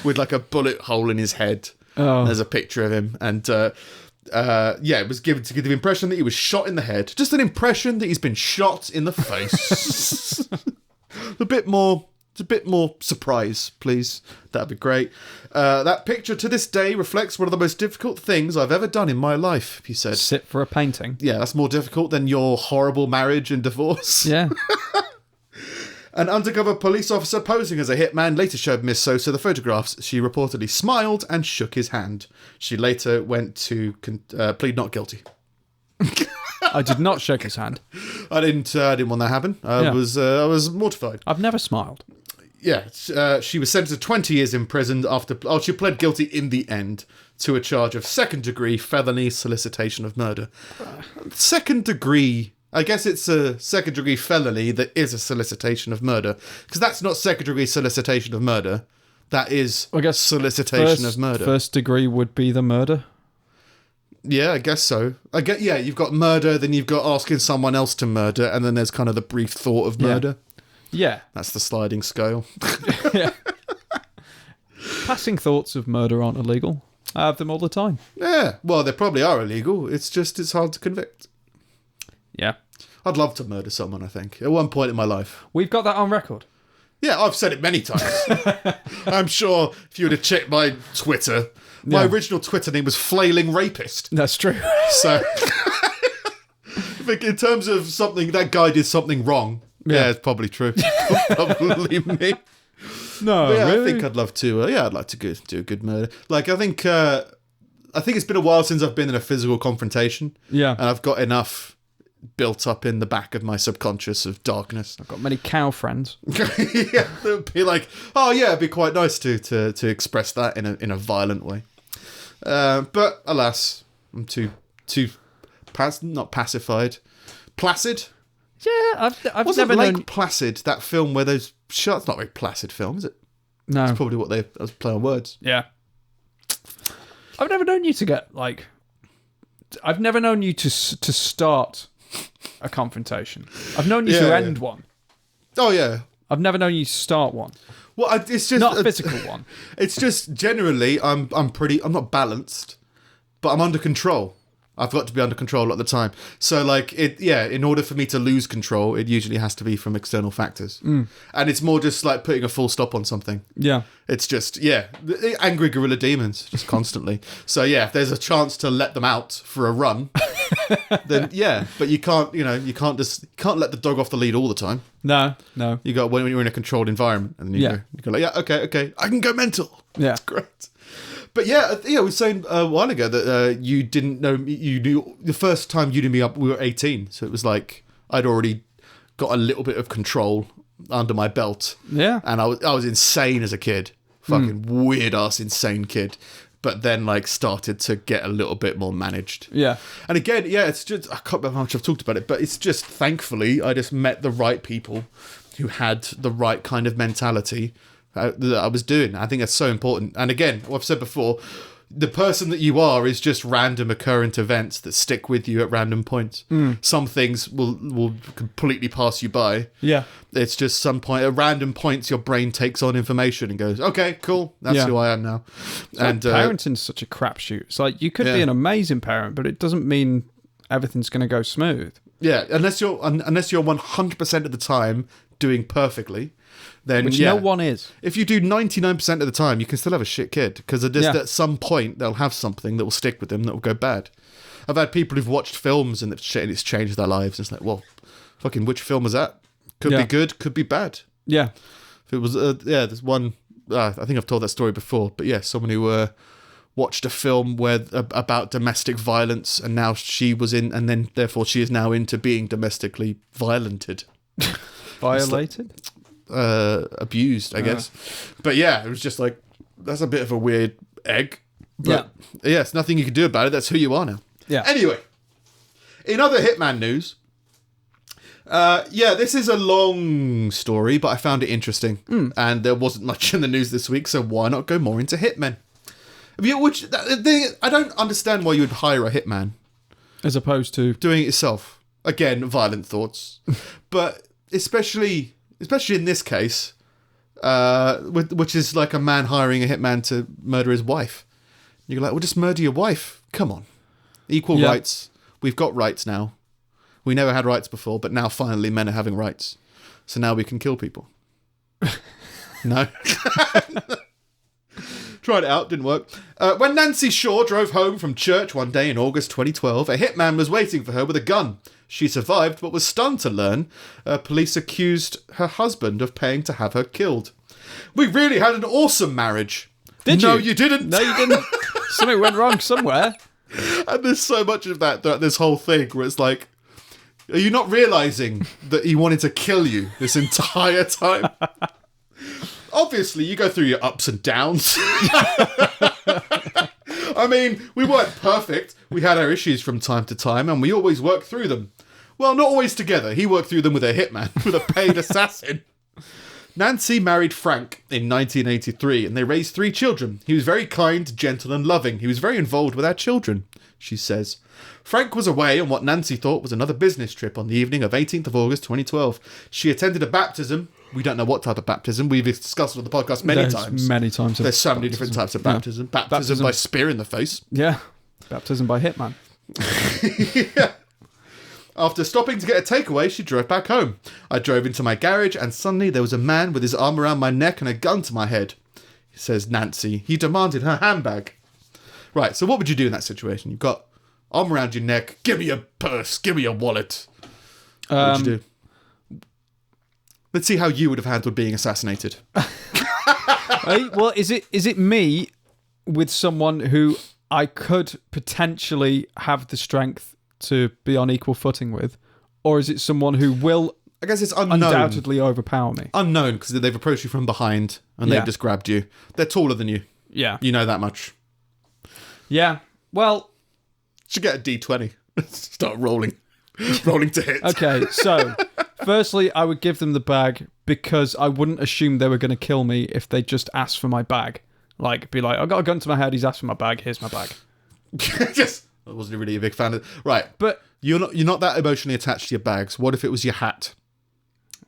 with like a bullet hole in his head. Oh. There's a picture of him, and it was given to give the impression that he was shot in the head. Just an impression that he's been shot in the face. a bit more surprise, please. That'd be great. That picture to this day reflects one of the most difficult things I've ever done in my life, he said. Sit for a painting. Yeah, that's more difficult than your horrible marriage and divorce. Yeah. An undercover police officer posing as a hitman later showed Miss Sosa the photographs. She reportedly smiled and shook his hand. She later went to plead not guilty. I did not shake his hand. I didn't want that to happen. I was mortified. I've never smiled. Yeah, she was sentenced to 20 years in prison after... Oh, she pled guilty in the end to a charge of second-degree felony solicitation of murder. Second-degree... I guess it's a second-degree felony that is a solicitation of murder. Because that's not second-degree solicitation of murder. That is solicitation of murder. First degree would be the murder? Yeah, I guess so. You've got murder, then you've got asking someone else to murder, and then there's kind of the brief thought of murder. Yeah. That's the sliding scale. Yeah. Passing thoughts of murder aren't illegal. I have them all the time. Yeah, well, they probably are illegal. It's hard to convict. Yeah. I'd love to murder someone, I think, at one point in my life. We've got that on record. Yeah, I've said it many times. I'm sure if you were to check my Twitter, my original Twitter name was Flailing Rapist. That's true. So, I think in terms of something, that guy did something wrong. Yeah, it's probably true. Probably me. No, yeah, really? I think I'd love to. I'd like to do a good murder. Like, I think it's been a while since I've been in a physical confrontation. Yeah, and I've got enough built up in the back of my subconscious of darkness. I've got many cow friends. Yeah, it would be like, oh yeah, it'd be quite nice to express that in a violent way. But alas, I'm too not pacified, placid. Yeah, I've Wasn't never Lake known... Placid, that film where those shots? Not a very placid film, is it? No, it's probably what I was playing on words. Yeah, I've never known you to get like. I've never known you to start a confrontation. I've known you to end one. Oh yeah. I've never known you to start one. Well, it's just not a physical one. It's just generally I'm not balanced, but I'm under control. I've got to be under control at the time. So like in order for me to lose control, it usually has to be from external factors. And it's more just like putting a full stop on something. Yeah. It's just, angry gorilla demons just constantly. So if there's a chance to let them out for a run, then but you can't let the dog off the lead all the time. No. You got when you're in a controlled environment and then you go like, okay, I can go mental. Yeah. That's great. But I was saying a while ago that you didn't know you knew the first time you knew me up. We were 18, so it was like I'd already got a little bit of control under my belt. Yeah, and I was insane as a kid, fucking weird ass insane kid. But then like started to get a little bit more managed. Yeah, and again, it's just I can't remember how much I've talked about it, but it's just thankfully I just met the right people who had the right kind of mentality that I was doing. I think that's so important. And again, what I've said before, the person that you are is just random occurrent events that stick with you at random points. Some things will completely pass you by. Yeah. It's just some point, at random points, your brain takes on information and goes, okay, cool, that's who I am now. And parenting's such a crapshoot. It's like, you could be an amazing parent, but it doesn't mean everything's going to go smooth. Yeah, unless you're 100% of the time doing perfectly, then Which no one is. If you do 99% of the time, you can still have a shit kid, because at some point they'll have something that will stick with them that will go bad. I've had people who've watched films and it's changed their lives. It's like, well, fucking which film was that? Could be good, could be bad. Yeah. If it was, there's one. I think I've told that story before, but yeah, someone who watched a film about domestic violence, and now she was in, and then therefore she is now into being domestically violented. Violated? Abused, I guess. But yeah, it was just like, that's a bit of a weird egg. But yeah, it's nothing you can do about it. That's who you are now. Yeah. Anyway, in other Hitman news, this is a long story, but I found it interesting. And there wasn't much in the news this week, so why not go more into hitmen? I don't understand why you would hire a hitman. As opposed to doing it yourself. Again, violent thoughts. But especially in this case, which is like a man hiring a hitman to murder his wife. You're like, well, just murder your wife. Come on. Equal rights. We've got rights now. We never had rights before, but now finally men are having rights. So now we can kill people. No? Tried it out, didn't work. When Nancy Shaw drove home from church one day in August 2012, a hitman was waiting for her with a gun. She survived, but was stunned to learn police accused her husband of paying to have her killed. We really had an awesome marriage. Did you? No, you didn't. No, you didn't. Something went wrong somewhere. And there's so much of that throughout this whole thing where it's like, are you not realising that he wanted to kill you this entire time? Obviously, you go through your ups and downs. I mean, we weren't perfect. We had our issues from time to time, and we always worked through them. Well, not always together. He worked through them with a hitman, with a paid assassin. Nancy married Frank in 1983, and they raised 3 children. He was very kind, gentle, and loving. He was very involved with our children, she says. Frank was away on what Nancy thought was another business trip on the evening of 18th of August 2012. She attended a baptism. We don't know what type of baptism. We've discussed it on the podcast many times. Many times. There's so many different types of baptism. Yeah. Baptism by spear in the face. Yeah. Baptism by hitman. Yeah. After stopping to get a takeaway, she drove back home. I drove into my garage and suddenly there was a man with his arm around my neck and a gun to my head, says Nancy. He demanded her handbag. Right, so what would you do in that situation? You've got arm around your neck, give me your purse, give me your wallet. What would you do? Let's see how you would have handled being assassinated. Well, is it me with someone who I could potentially have the strength to be on equal footing with, or is it someone who will, I guess it's unknown, undoubtedly overpower me? Unknown, because they've approached you from behind and they've just grabbed you. They're taller than you. Yeah. You know that much. Yeah. Well, should get a D20. Start rolling to hit. Okay, so firstly, I would give them the bag because I wouldn't assume they were going to kill me if they just asked for my bag. Like, be like, I've got a gun to my head, he's asked for my bag, here's my bag. I wasn't really a big fan of it. Right, but you're not that emotionally attached to your bags. What if it was your hat?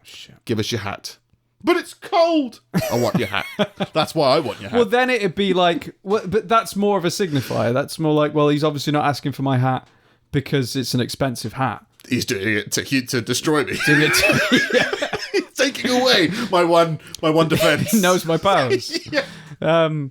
Shit. Give us your hat. But it's cold. I want your hat. That's why I want your hat. Well, then it'd be like, well, but that's more of a signifier. That's more like, well, he's obviously not asking for my hat because it's an expensive hat. He's doing it to destroy me. He's taking away my one defense. He knows my powers. Yeah. No,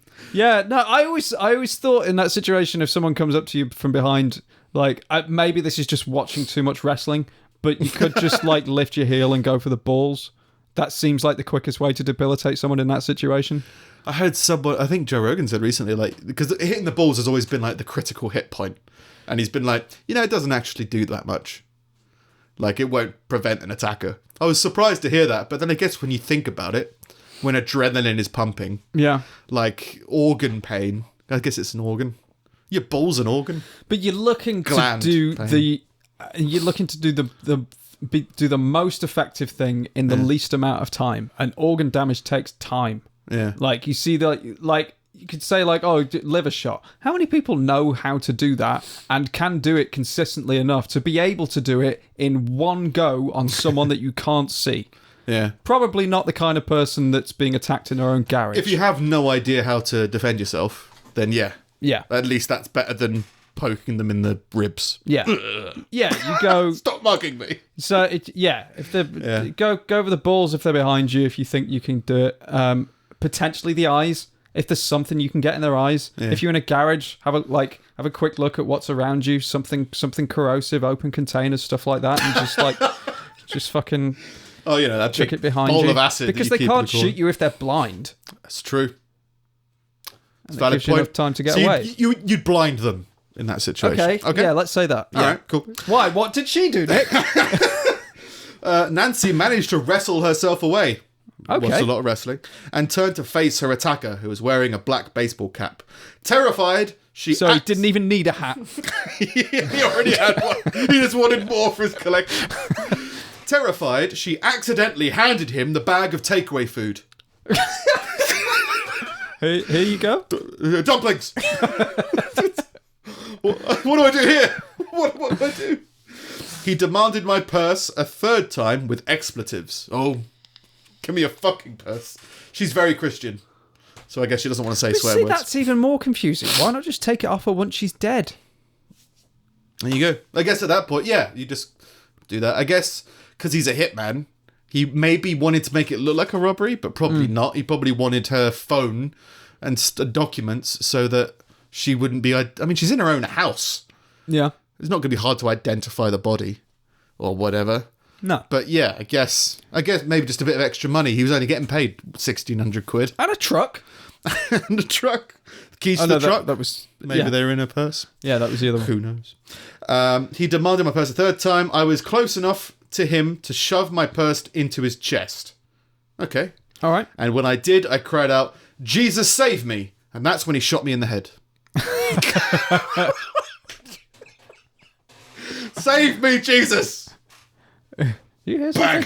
I always thought in that situation, if someone comes up to you from behind, like, maybe this is just watching too much wrestling, but you could just like lift your heel and go for the balls. That seems like the quickest way to debilitate someone in that situation. I heard someone, I think Joe Rogan said recently, like, because hitting the balls has always been like the critical hit point, and he's been like, it doesn't actually do that much. Like, it won't prevent an attacker. I was surprised to hear that, but then I guess when you think about it, when adrenaline is pumping, like organ pain, I guess it's an organ. Your ball's an organ. But you're looking to do the most effective thing in the least amount of time. And organ damage takes time. Yeah. Like, you see you could say like, oh, liver shot. How many people know how to do that and can do it consistently enough to be able to do it in one go on someone that you can't see? Yeah. Probably not the kind of person that's being attacked in their own garage. If you have no idea how to defend yourself, then yeah. Yeah. At least that's better than poking them in the ribs. Yeah. Yeah, you go... Stop mugging me. So, if they go over the balls if they're behind you, if you think you can do it. Potentially the eyes, if there's something you can get in their eyes. Yeah. If you're in a garage, have a quick look at what's around you, something corrosive, open containers, stuff like that, and just fucking... Oh, you know, that chuck it behind bowl you. of acid. Because they can't shoot you if they're blind. That's true. It's valid gives point. You enough time to get so away. You'd blind them in that situation. Okay. Yeah, let's say that. All right, cool. Why? What did she do, Nick? Nancy managed to wrestle herself away. Okay. Watched a lot of wrestling. And turned to face her attacker, who was wearing a black baseball cap. Terrified, she... So he didn't even need a hat. He already had one. He just wanted more for his collection. Terrified, she accidentally handed him the bag of takeaway food. Here you go. Dumplings. What do I do here? What do I do? He demanded my purse a third time with expletives. Oh, give me a fucking purse. She's very Christian, so I guess she doesn't want to say swear words. That's even more confusing. Why not just take it off her once she's dead? There you go. I guess at that point, yeah, you just do that. I guess because he's a hitman, he maybe wanted to make it look like a robbery, but probably not. He probably wanted her phone and documents so that she wouldn't be... I mean, she's in her own house. Yeah. It's not going to be hard to identify the body or whatever. No. But yeah, I guess maybe just a bit of extra money. He was only getting paid 1,600 quid. And a truck. And a truck. Keys to the truck. That was... Maybe they were in her purse. Yeah, that was the other one. Who knows? He demanded my purse a third time. I was close enough to him to shove my purse into his chest. Okay. All right. And when I did, I cried out, "Jesus, save me!" And that's when he shot me in the head. Save me, Jesus! You hear something?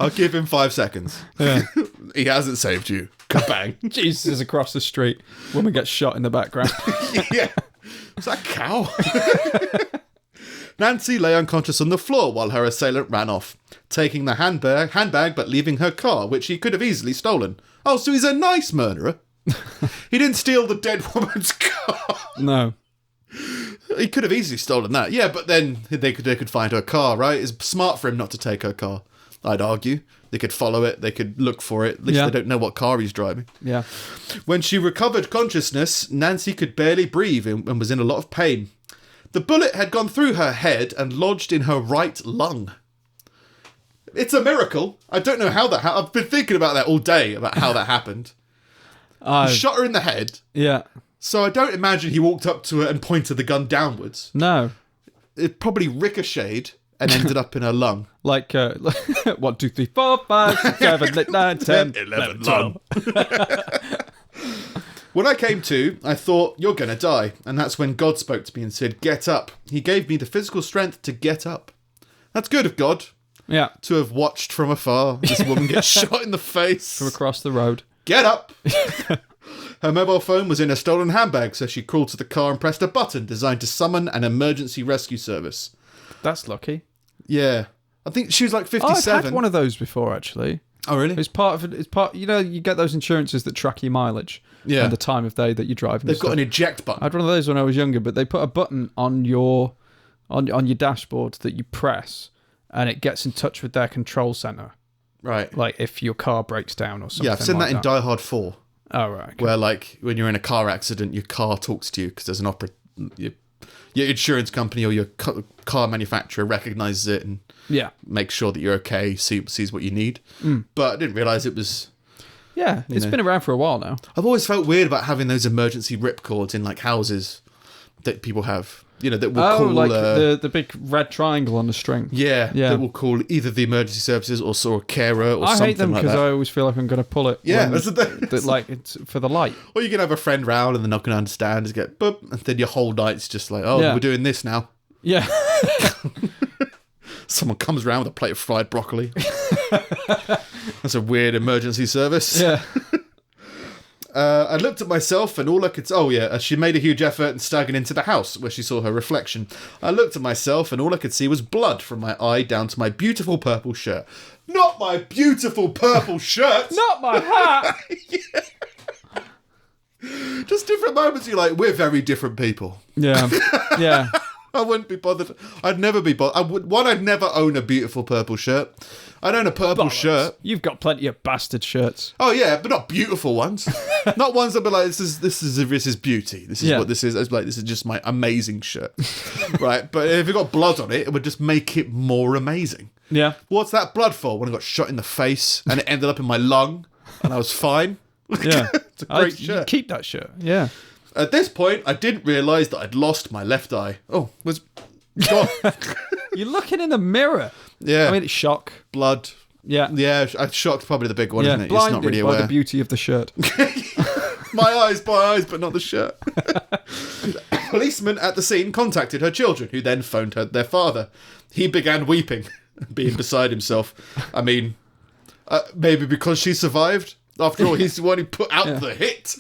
I'll give him 5 seconds. Yeah. He hasn't saved you. Kabang. Jesus is across the street. Woman gets shot in the background. Yeah. Is that a cow? Nancy lay unconscious on the floor while her assailant ran off, taking the handbag but leaving her car, which he could have easily stolen. Oh, so he's a nice murderer. He didn't steal the dead woman's car. No. He could have easily stolen that. Yeah, but then they could find her car, right? It's smart for him not to take her car, I'd argue. They could follow it. They could look for it. At least they don't know what car he's driving. Yeah. When she recovered consciousness, Nancy could barely breathe and was in a lot of pain. The bullet had gone through her head and lodged in her right lung. It's a miracle. I don't know how that happened. I've been thinking about that all day, about how that happened. He shot her in the head. Yeah. So I don't imagine he walked up to her and pointed the gun downwards. No. It probably ricocheted and ended up in her lung. Like, 1, 2, 3, 4, 5, 6, 7, 8, 9, 10, 11, 12. When I came to, I thought, "You're going to die." And that's when God spoke to me and said, "Get up." He gave me the physical strength to get up. That's good of God. Yeah. To have watched from afar this woman get shot in the face. From across the road. Get up. Her mobile phone was in a stolen handbag, so she crawled to the car and pressed a button designed to summon an emergency rescue service. That's lucky. Yeah. I think she was like 57. I've had one of those before, actually. Oh, really? It's part of it. It's part. You know, you get those insurances that track your mileage and the time of day that you're driving. They've got an eject button. I had one of those when I was younger, but they put a button on your dashboard that you press, and it gets in touch with their control center. Right. Like if your car breaks down or something. Yeah, I've seen that in Die Hard 4. Oh, right. Okay. Where, like, when you're in a car accident, your car talks to you because there's an your insurance company or your car manufacturer recognizes it and makes sure that you're okay, sees what you need. But I didn't realize it was... Yeah, it's been around for a while now. I've always felt weird about having those emergency ripcords in, like, houses that people have. You know, that will call... like the big red triangle on the string. Yeah, that will call either the emergency services or a carer or something like that. I hate them because I always feel like I'm going to pull it. Yeah, that's the thing. Like, it's for the light. Or you can have a friend round and they're not going to understand. Just get boop, and then your whole night's just like, we're doing this now. Yeah. Someone comes around with a plate of fried broccoli. That's a weird emergency service. Yeah. I looked at myself and all I could... Oh, yeah, she made a huge effort and staggered into the house where she saw her reflection. I looked at myself and all I could see was blood from my eye down to my beautiful purple shirt. Not my beautiful purple shirt! Not my hat! Just different moments you're like, we're very different people. Yeah. Yeah. I wouldn't be bothered. I'd never be bothered. I'd never own a beautiful purple shirt. I'd own a purple shirt. You've got plenty of bastard shirts. Oh yeah, but not beautiful ones. Not ones that be like, this is beauty. This is what this is. It's like, this is just my amazing shirt, right? But if it got blood on it, it would just make it more amazing. Yeah. What's that blood for? When I got shot in the face and it ended up in my lung and I was fine. Yeah. It's a great shirt. You keep that shirt. Yeah. At this point, I didn't realise that I'd lost my left eye. Oh, was gone. You're looking in the mirror. Yeah. I mean, it's shock. Blood. Yeah. Yeah, shock's probably the big one, Yeah. isn't it? You're just not Blinded really by aware. the beauty of the shirt. My eyes, but not the shirt. Policeman at the scene contacted her children, who then phoned their father. He began weeping, being beside himself. I mean, maybe because she survived. After all, he's the one who put out the hit.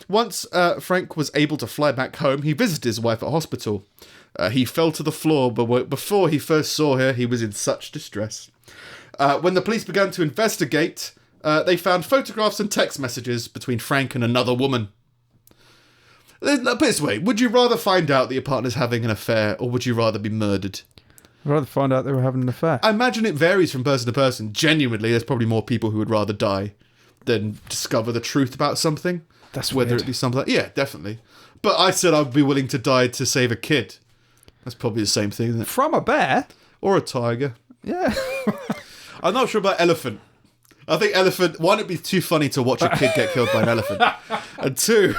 Once Frank was able to fly back home, he visited his wife at hospital. He fell to the floor, but before he first saw her, he was in such distress. When the police began to investigate, they found photographs and text messages between Frank and another woman. Put it this way, would you rather find out that your partner's having an affair, or would you rather be murdered? I'd rather find out they were having an affair. I imagine it varies from person to person. Genuinely, there's probably more people who would rather die than discover the truth about something. That's whether weird. it be something. Yeah, definitely. But I said I'd be willing to die to save a kid. That's probably the same thing, isn't it? From a bear? Or a tiger. Yeah. I'm not sure about elephant. I think elephant. One, it'd be too funny to watch a kid get killed by an elephant, and two,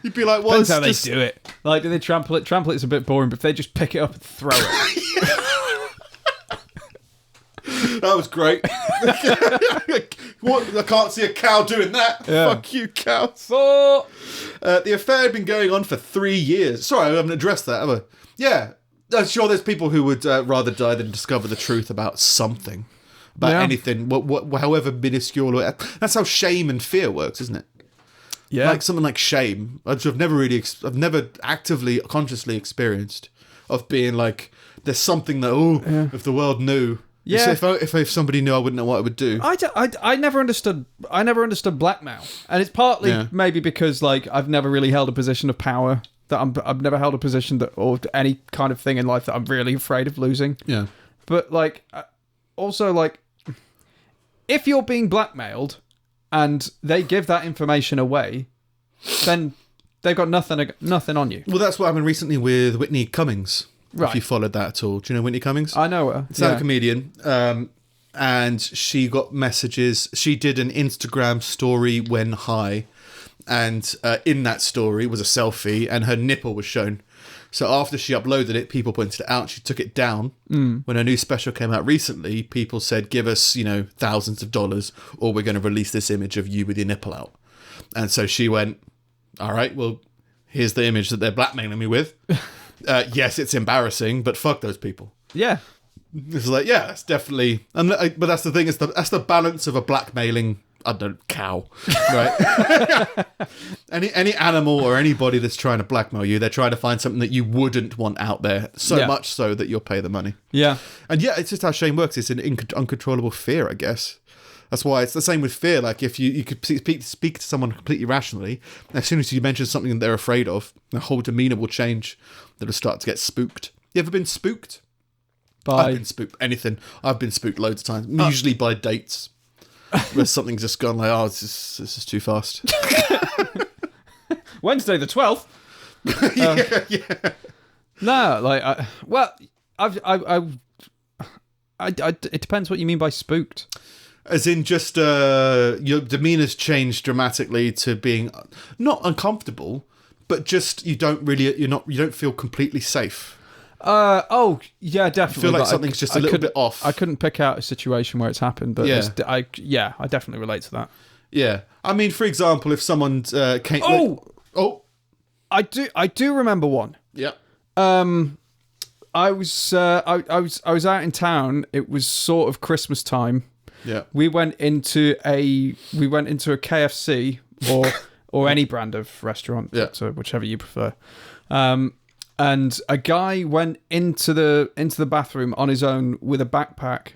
you'd be like, "Well, Depends how they do it. Like, do they trample it? Trample it's a bit boring, but if they just pick it up and throw it. That was great. What? I can't see a cow doing that. Yeah. Fuck you, cows. So, The affair had been going on for 3 years. Sorry, I haven't addressed that, have I? Yeah. I'm sure there's people who would rather die than discover the truth about something. About anything, however minuscule. That's how shame and fear works, isn't it? yeah. Like something like shame, which I've never never actively, consciously experienced, of being like, there's something that, if the world knew. Yeah. If somebody knew, I wouldn't know what I would do. I never understood blackmail, and it's partly maybe because like I've never really held a position of power. I've never held a position that, or any kind of thing in life that I'm really afraid of losing. Yeah. But like, also like, if you're being blackmailed and they give that information away, then they've got nothing on you. Well, that's what happened recently with Whitney Cummings. Right. If you followed that at all. Do you know Whitney Cummings? I know her. It's a comedian. And she got messages. She did an Instagram story when high. And in that story was a selfie and her nipple was shown. So after she uploaded it, people pointed it out. She took it down. When her new special came out recently, people said, give us, thousands of dollars or we're going to release this image of you with your nipple out. And so she went, all right, well, here's the image that they're blackmailing me with. Yes, it's embarrassing, but fuck those people. Yeah. It's like, yeah, it's definitely... but that's the thing, that's the balance of a blackmailing, I don't know, cow, right? any animal or anybody that's trying to blackmail you, they're trying to find something that you wouldn't want out there, so much so that you'll pay the money. Yeah. And yeah, it's just how shame works. It's an uncontrollable fear, I guess. That's why it's the same with fear. Like, if you could speak to someone completely rationally, as soon as you mention something that they're afraid of, the whole demeanour will change. They'll start to get spooked. You ever been spooked? I've been spooked. Anything. I've been spooked loads of times. Usually by dates. Where something's just gone like, oh, this is too fast. Wednesday the 12th. Yeah. No, like, it depends what you mean by spooked. As in just your demeanour's changed dramatically to being not uncomfortable, but just you don't feel completely safe. Oh yeah, definitely. I feel like something's just a little bit off. I couldn't pick out a situation where it's happened, but I definitely relate to that. Yeah, I mean, for example, if someone came. I do remember one. Yeah. I was out in town. It was sort of Christmas time, Yeah. We went into a KFC or any brand of restaurant, so whichever you prefer. And a guy went into the bathroom on his own with a backpack.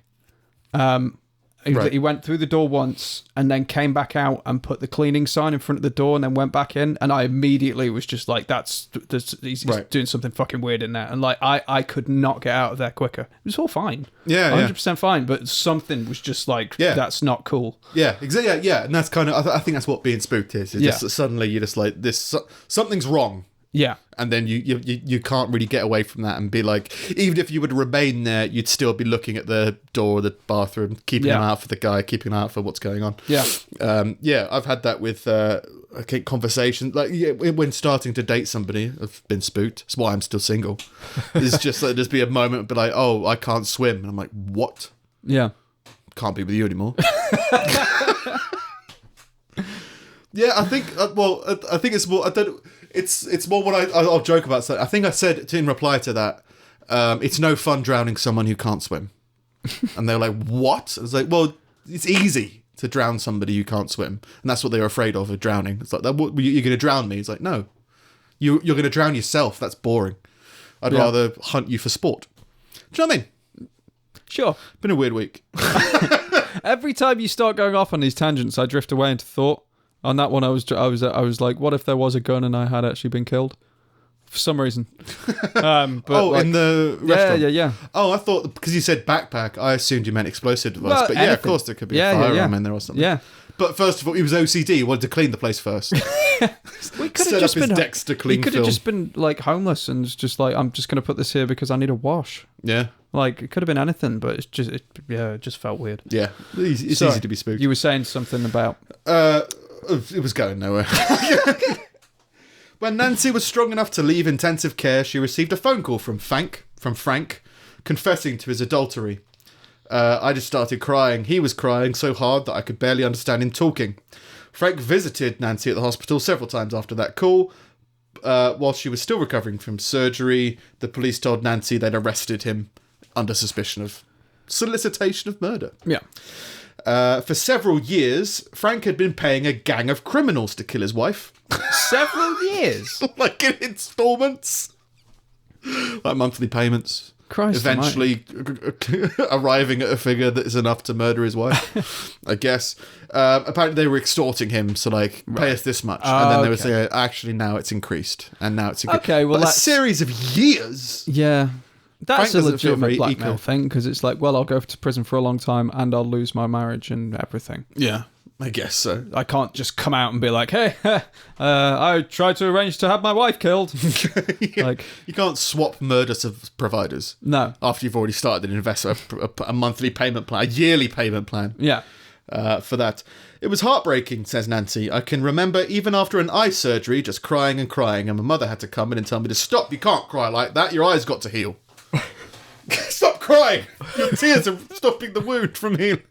He went through the door once and then came back out and put the cleaning sign in front of the door and then went back in. And I immediately was just like, he's doing something fucking weird in there. And like, I could not get out of there quicker. It was all fine. Yeah. 100% fine. But something was just like, that's not cool. Yeah, exactly. Yeah. And that's kind of, I think that's what being spooked is. It's just that suddenly you're just like, something's wrong. Yeah. And then you can't really get away from that and be like, even if you would remain there, you'd still be looking at the door of the bathroom, keeping an eye out for the guy, keeping an eye out for what's going on. Yeah. I've had that with conversations. Like, when starting to date somebody, I've been spooked. That's why I'm still single. It's just like, there's be a moment, but like, oh, I can't swim. And I'm like, what? Yeah. Can't be with you anymore. Yeah, I think. I think it's more. I don't. It's more what I'll joke about. So I think I said in reply to that, it's no fun drowning someone who can't swim. And they're like, what? I was like, well, it's easy to drown somebody who can't swim, and that's what they're afraid of drowning. It's like, you're going to drown me? It's like, no, you're going to drown yourself. That's boring. I'd rather hunt you for sport. Do you know what I mean? Sure. Been a weird week. Every time you start going off on these tangents, I drift away into thought. On that one, I was like, what if there was a gun and I had actually been killed? For some reason. But in the restaurant? Yeah. Oh, I thought, because you said backpack, I assumed you meant explosive device. But anything. Of course there could be a firearm in there or something. Yeah. But first of all, he was OCD. He wanted to clean the place first. We could have just been Dexter clean. He could have just been like homeless and just like, I'm just going to put this here because I need a wash. Yeah. Like, it could have been anything, but it just felt weird. Yeah. It's easy to be spooked. You were saying something about... It was going nowhere. When Nancy was strong enough to leave intensive care, she received a phone call from Frank, confessing to his adultery. I just started crying. He was crying so hard that I could barely understand him talking. Frank visited Nancy at the hospital several times after that call. While she was still recovering from surgery, the police told Nancy they'd arrested him under suspicion of solicitation of murder. Yeah. For several years, Frank had been paying a gang of criminals to kill his wife. Several years? Like in installments. Like monthly payments. Christ eventually arriving at a figure that is enough to murder his wife, I guess. Apparently they were extorting him, so like, pay us this much. And then they would say, actually, now it's increased. And now it's increased. Okay, well, but that's a series of years. Yeah. That's Frank a legitimate blackmail thing, because it's like, well, I'll go to prison for a long time and I'll lose my marriage and everything. Yeah, I guess so. I can't just come out and be like, hey, I tried to arrange to have my wife killed. Like, you can't swap murder providers. No. After you've already started an investment, a monthly payment plan, a yearly payment plan. Yeah. For that. It was heartbreaking, says Nancy. I can remember even after an eye surgery, just crying and crying, and my mother had to come in and tell me to stop. You can't cry like that. Your eyes got to heal. Stop crying! Your tears are stopping the wound from healing.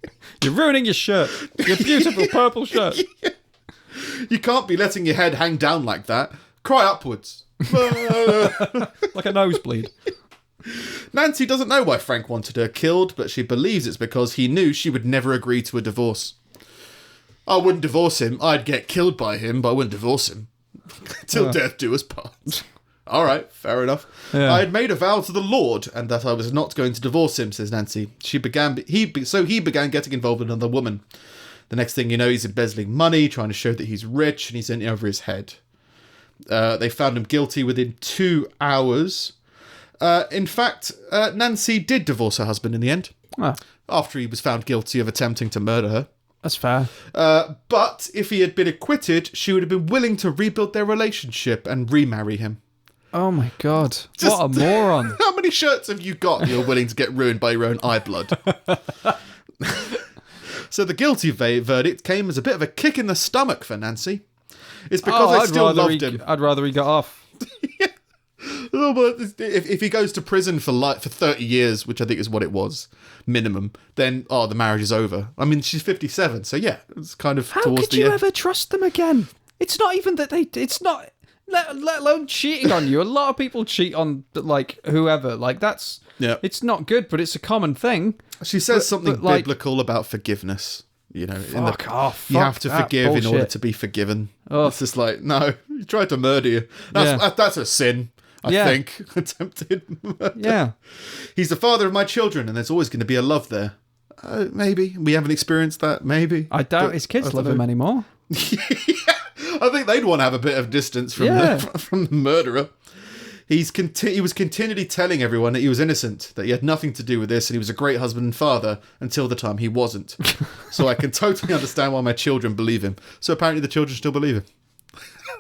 You're ruining your shirt. Your beautiful purple shirt. You can't be letting your head hang down like that. Cry upwards. Like a nosebleed. Nancy doesn't know why Frank wanted her killed, but she believes it's because he knew she would never agree to a divorce. I wouldn't divorce him. I'd get killed by him, but I wouldn't divorce him. Till death do us part. All right, fair enough. Yeah. I had made a vow to the Lord, and that I was not going to divorce him, says Nancy. He began getting involved with another woman. The next thing you know, he's embezzling money, trying to show that he's rich, and he's in over his head. They found him guilty within 2 hours. In fact, Nancy did divorce her husband in the end, after he was found guilty of attempting to murder her. That's fair. But if he had been acquitted, she would have been willing to rebuild their relationship and remarry him. Oh my God. What a moron. How many shirts have you got you're willing to get ruined by your own eye blood? So the guilty verdict came as a bit of a kick in the stomach for Nancy. It's because I still loved him. I'd rather he got off. If he goes to prison for 30 years, which I think is what it was, minimum, then, the marriage is over. I mean, she's 57, so yeah, it's kind of towards the end. How could you ever trust them again? It's not even that it's not... Let alone cheating on you. A lot of people cheat on, like, whoever. Like, that's... Yeah. It's not good, but it's a common thing. She says something but, like, biblical about forgiveness. You know, Fuck off. you have to Fuck that forgive in order bullshit. to be forgiven. Ugh. It's just like, no, he tried to murder you. That's a sin, I think. Attempted murder. Yeah. He's the father of my children, and there's always going to be a love there. Maybe. We haven't experienced that, maybe. I doubt But his kids I don't love him know. anymore. I think they'd want to have a bit of distance from, from the murderer. He was continually telling everyone that he was innocent, that he had nothing to do with this, and he was a great husband and father until the time he wasn't. So I can totally understand why my children believe him. So apparently the children still believe him.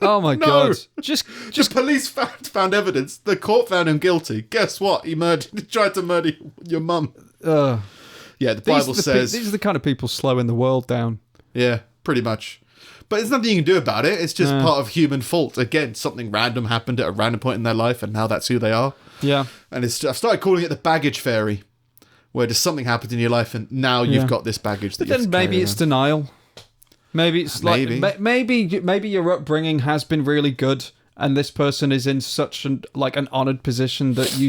Oh my No. god. Just The police found evidence. The court found him guilty. Guess what? He tried to murder your mum. Yeah, the Bible says... these are the kind of people slowing the world down. Yeah, pretty much. But there's nothing you can do about it. It's just part of human fault. Again, something random happened at a random point in their life, and now that's who they are. Yeah. And I've started calling it the baggage fairy, where just something happened in your life, and now you've got this baggage that But then maybe it's denial. Maybe it's like maybe your upbringing has been really good, and this person is in such an honoured position that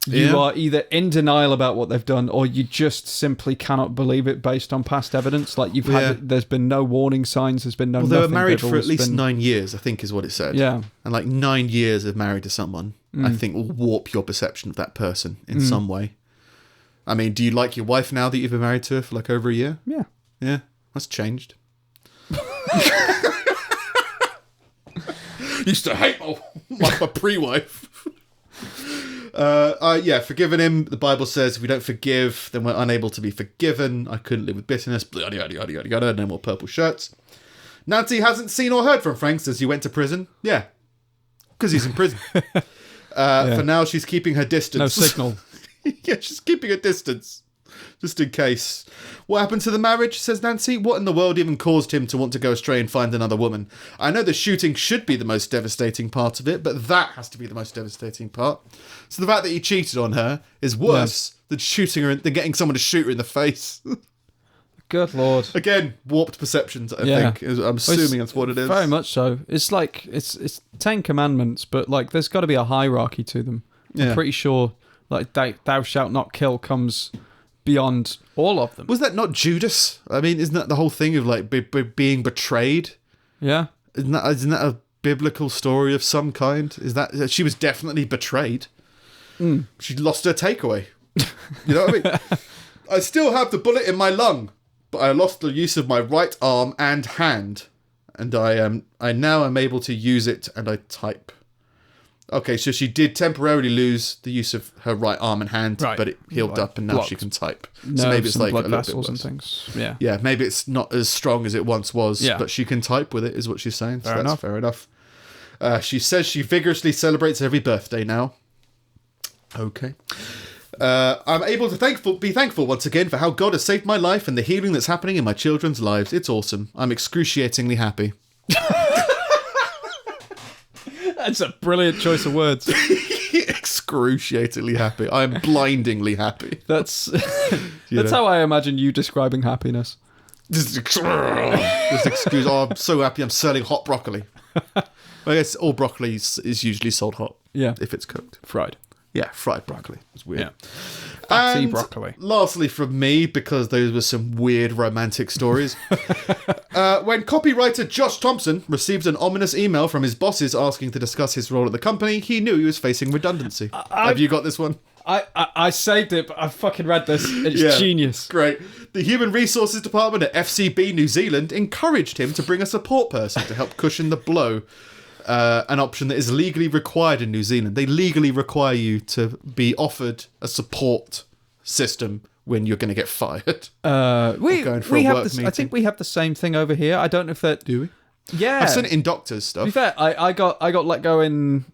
you are either in denial about what they've done, or you just simply cannot believe it based on past evidence. Like there's been no warning signs. There's been no. Well, they were nothing married good, for at least been- 9 years, I think, is what it said. Yeah. And like 9 years of married to someone, I think, will warp your perception of that person in some way. I mean, do you like your wife now that you've been married to her for like over a year? Yeah. Yeah, that's changed. Used to hate my pre-wife. Forgiving him. The Bible says if we don't forgive, then we're unable to be forgiven. I couldn't live with bitterness. Yada, yada, yada, yada, yada. No more purple shirts. Nancy hasn't seen or heard from Frank since he went to prison. Yeah, because he's in prison. For now, she's keeping her distance. No signal. Yeah, she's keeping a distance. Just in case. What happened to the marriage, says Nancy? What in the world even caused him to want to go astray and find another woman? I know the shooting should be the most devastating part of it, but that has to be the most devastating part. So the fact that he cheated on her is worse than shooting her, than getting someone to shoot her in the face. Good lord. Again, warped perceptions, I think. I'm assuming that's what it is. Very much so. It's like, it's 10 commandments, but like there's got to be a hierarchy to them. I'm pretty sure like thou shalt not kill comes beyond all of them. Was that not Judas? I mean, isn't that the whole thing of like being betrayed? Yeah. Isn't that a biblical story of some kind? Is that she was definitely betrayed? She lost her takeaway. You know what I mean? I still have the bullet in my lung, but I lost the use of my right arm and hand, and I now am able to use it, and I type. Okay, so she did temporarily lose the use of her right arm and hand, but it healed up, and now she can type. So maybe it's like a blood little bit vessels and worse. things. Yeah. Yeah, maybe it's not as strong as it once was, but she can type with it, is what she's saying. So that's fair enough. She says she vigorously celebrates every birthday now. Okay. I'm able to be thankful once again for how God has saved my life and the healing that's happening in my children's lives. It's awesome. I'm excruciatingly happy. That's a brilliant choice of words. Excruciatingly happy. I'm blindingly happy. That's how I imagine you describing happiness. Just excuse. Oh, I'm so happy I'm selling hot broccoli. I guess all broccoli is usually sold hot. Yeah. If it's cooked. Fried. Yeah, fried broccoli. It's weird. Yeah. Fatty And broccoli. lastly from me, because those were some weird romantic stories, when copywriter Josh Thompson received an ominous email from his bosses asking to discuss his role at the company, he knew he was facing redundancy. Have you got this one? I saved it, but I fucking read this. It's genius. Great. The Human Resources Department at FCB New Zealand encouraged him to bring a support person to help cushion the blow. An option that is legally required in New Zealand. They legally require you to be offered a support system when you're going to get fired. Going for a work meeting. I think we have the same thing over here. I don't know if that... Do we? Yeah. I've seen it in doctors' stuff. To be fair, I got let go in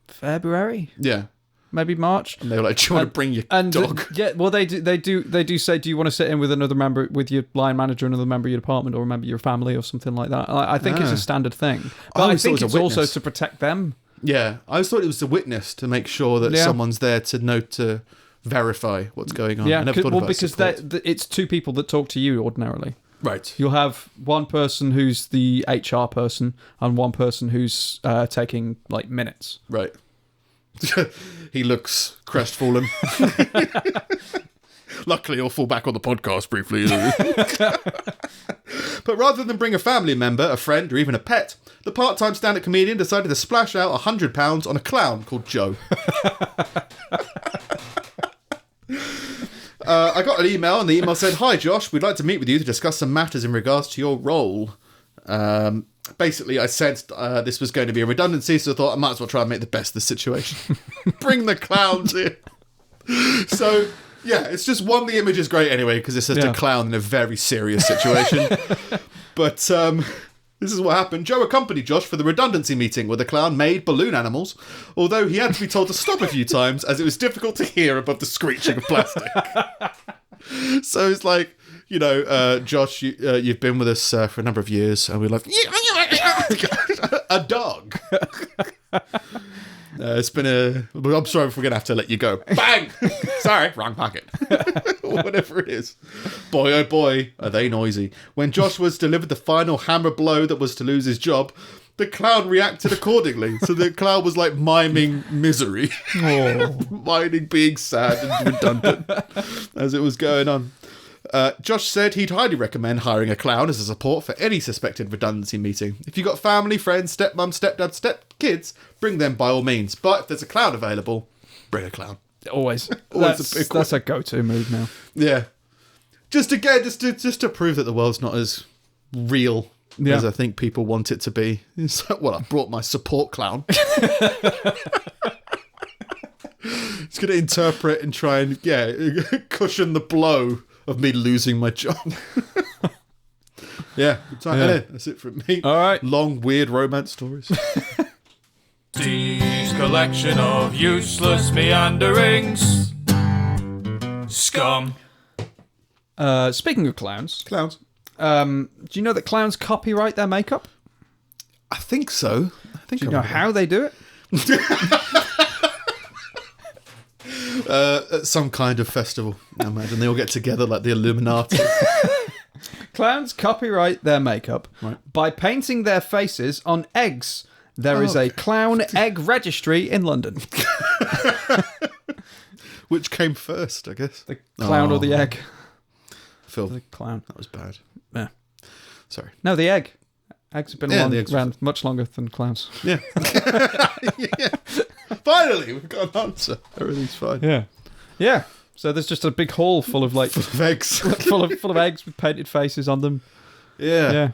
February. Yeah. Maybe March. And they were like, "Do you want to bring your dog?" Yeah, well, they do say, "Do you want to sit in with another member, with your line manager, another member of your department, or a member of your family, or something like that?" I think it's a standard thing, but I think it's also to protect them. Yeah, I always thought it was the witness to make sure that someone's there to verify what's going on. Yeah, I never thought about because it's two people that talk to you ordinarily. Right. You'll have one person who's the HR person and one person who's taking like minutes. Right. He looks crestfallen. Luckily, I'll fall back on the podcast briefly. But rather than bring a family member, a friend, or even a pet, the part-time stand-up comedian decided to splash out £100 on a clown called Joe. I got an email, and the email said, "Hi, Josh. We'd like to meet with you to discuss some matters in regards to your role." Basically, I sensed this was going to be a redundancy, so I thought I might as well try and make the best of the situation. Bring the clowns in. So... yeah, it's just one, the image is great anyway, because it's just a clown in a very serious situation. But this is what happened. Joe accompanied Josh for the redundancy meeting where the clown made balloon animals, although he had to be told to stop a few times as it was difficult to hear above the screeching of plastic. So it's like, Josh, you've been with us for a number of years, and we're like, a dog. It's been I'm sorry if we're going to have to let you go. Bang! Sorry, wrong pocket. Or whatever it is. Boy, oh boy, are they noisy. When Josh was delivered the final hammer blow that was to lose his job, the clown reacted accordingly. So the clown was like miming misery. Miming being sad and redundant as it was going on. Josh said he'd highly recommend hiring a clown as a support for any suspected redundancy meeting. If you've got family, friends, stepmom, stepdad, stepkids, bring them by all means. But if there's a clown available, bring a clown. Always. Always That's a go-to move now. Yeah. Just to prove that the world's not as real as I think people want it to be. It's like, well, I brought my support clown. It's going to interpret and try and, cushion the blow of me losing my job. That's it from me. All right. Long, weird romance stories. Steve's collection of useless meanderings. Scum. Speaking of clowns, Clowns. do you know that clowns copyright their makeup? I think so. Do you know how they do it? At some kind of festival, I imagine. They all get together like the Illuminati. Clowns copyright their makeup by painting their faces on eggs. There is a clown egg registry in London. Which came first, I guess? The clown or the egg? Phil, The clown. that was bad. Yeah. Sorry. No, the egg. Eggs have been eggs around much longer than clowns. Yeah. Yeah. Finally, we've got an answer. Everything's fine. Yeah. Yeah. So there's just a big hall full of like Full of eggs. full of eggs with painted faces on them. Yeah. Yeah.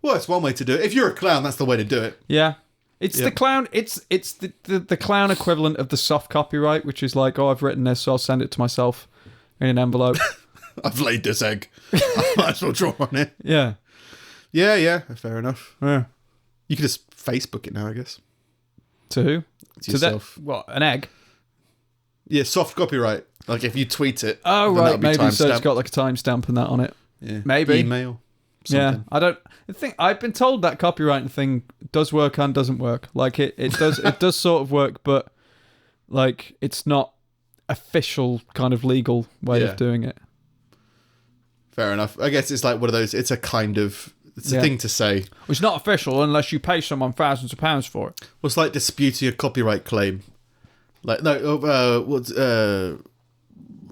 Well, it's one way to do it. If you're a clown, that's the way to do it. Yeah. It's the clown. It's the clown equivalent of the soft copyright, which is like, I've written this, so I'll send it to myself in an envelope. I've laid this egg. I might as well draw on it. Yeah. Yeah. Fair enough. Yeah. You can just Facebook it now, I guess. To who? To yourself. What? An egg? Yeah, soft copyright. Like if you tweet it. Oh, then right. that'll be Maybe so. It's timestamped. got like a timestamp and that on it. Yeah. Maybe. Email. Yeah, Something. I don't think I've been told that copywriting thing does work and doesn't work. Like it does sort of work, but like it's not official kind of legal way of doing it. Fair enough. I guess it's like one of those. It's a kind of. It's a thing to say. It's not official unless you pay someone thousands of pounds for it. Well, it's like disputing a copyright claim. Like no,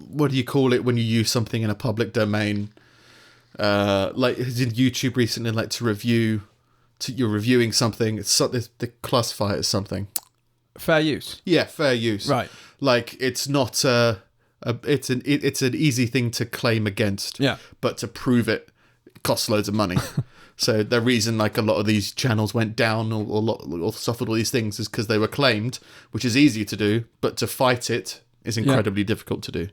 what do you call it when you use something in a public domain? Like did YouTube recently, like you're reviewing something. It's something they classify it as something. Fair use. Yeah, fair use. Right. Like it's not it's an easy thing to claim against. Yeah. But to prove it costs loads of money. So the reason like a lot of these channels went down or suffered all these things is because they were claimed, which is easy to do, but to fight it is incredibly difficult to do.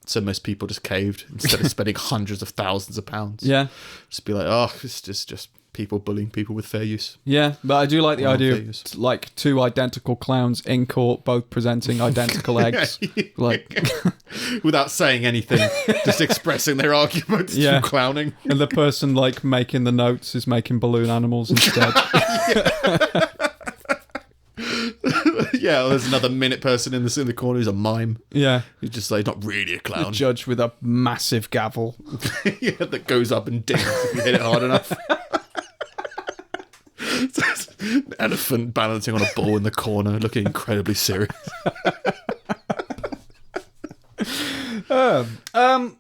So most people just caved instead of spending hundreds of thousands of pounds. Yeah. Just be like, oh, it's just people bullying people with fair use. Yeah, but I do like the Or idea fair of use. like two identical clowns in court, both presenting identical eggs. Like, Without saying anything, just expressing their arguments through clowning. And the person like making the notes is making balloon animals instead. Yeah, there's another minute person in the corner who's a mime. Yeah. Who's just like not really a The clown. judge with a massive gavel. Yeah, that goes up and dings if you hit it hard enough. Elephant balancing on a ball in the corner, looking incredibly serious.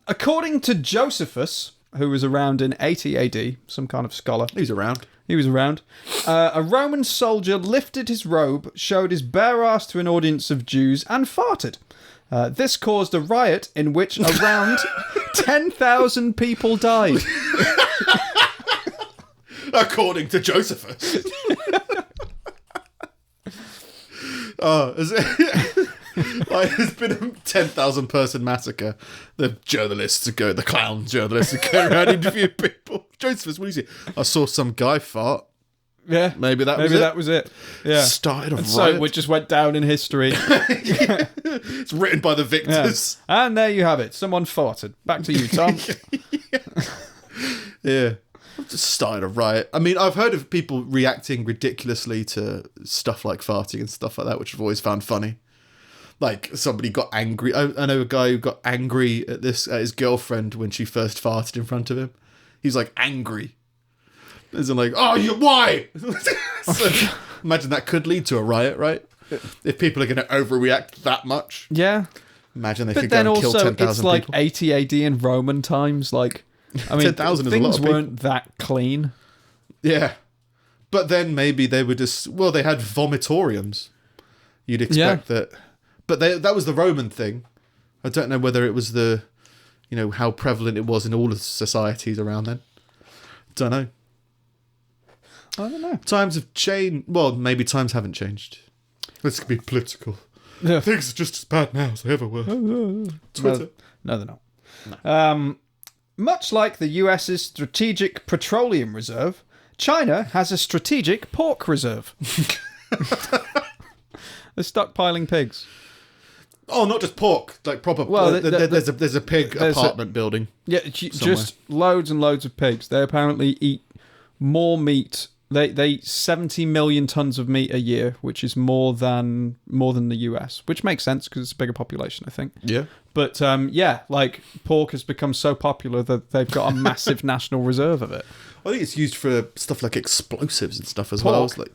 According to Josephus, who was around in 80 AD, some kind of scholar. He's around. He was around. A Roman soldier lifted his robe, showed his bare ass to an audience of Jews, and farted. This caused a riot in which around 10,000 people died. According to Josephus. Oh, is it? Like, there's been a 10,000 person massacre. The clown journalists go around interviewing people. Josephus, what do you see? I saw some guy fart. Yeah, Maybe that was it. Yeah, Started a riot. so it just went down in history. Yeah. It's written by the victors. Yeah. And there you have it. Someone farted. Back to you, Tom. Yeah. Just started a riot. I mean, I've heard of people reacting ridiculously to stuff like farting and stuff like that, which I've always found funny. Like, somebody got angry. I know a guy who got angry at his girlfriend when she first farted in front of him. He's like angry. As in like, why? So, imagine that could lead to a riot, right? If people are going to overreact that much. Yeah. Imagine they But could go then and kill also, 10,000 it's like people. 80 AD in Roman times. Like, I mean, 10,000 is a lot things of people. weren't that clean. Yeah. But then maybe they were just... Well, they had vomitoriums. You'd expect that... But that was the Roman thing. I don't know whether it was how prevalent it was in all of the societies around then. Don't know. I don't know. Times have changed. Well, maybe times haven't changed. This could be political. Yeah. Things are just as bad now as they ever were. Twitter. No, they're not. Much like the US's Strategic Petroleum Reserve, China has a strategic pork reserve. They're stockpiling pigs. Oh, not just pork, like proper. Well, there's a pig apartment building. Yeah, just loads and loads of pigs. They apparently eat more meat. They eat 70 million tons of meat a year, which is more than the US, which makes sense because it's a bigger population, I think. Yeah. But like pork has become so popular that they've got a massive national reserve of it. I think it's used for stuff like explosives and stuff as well. Pork?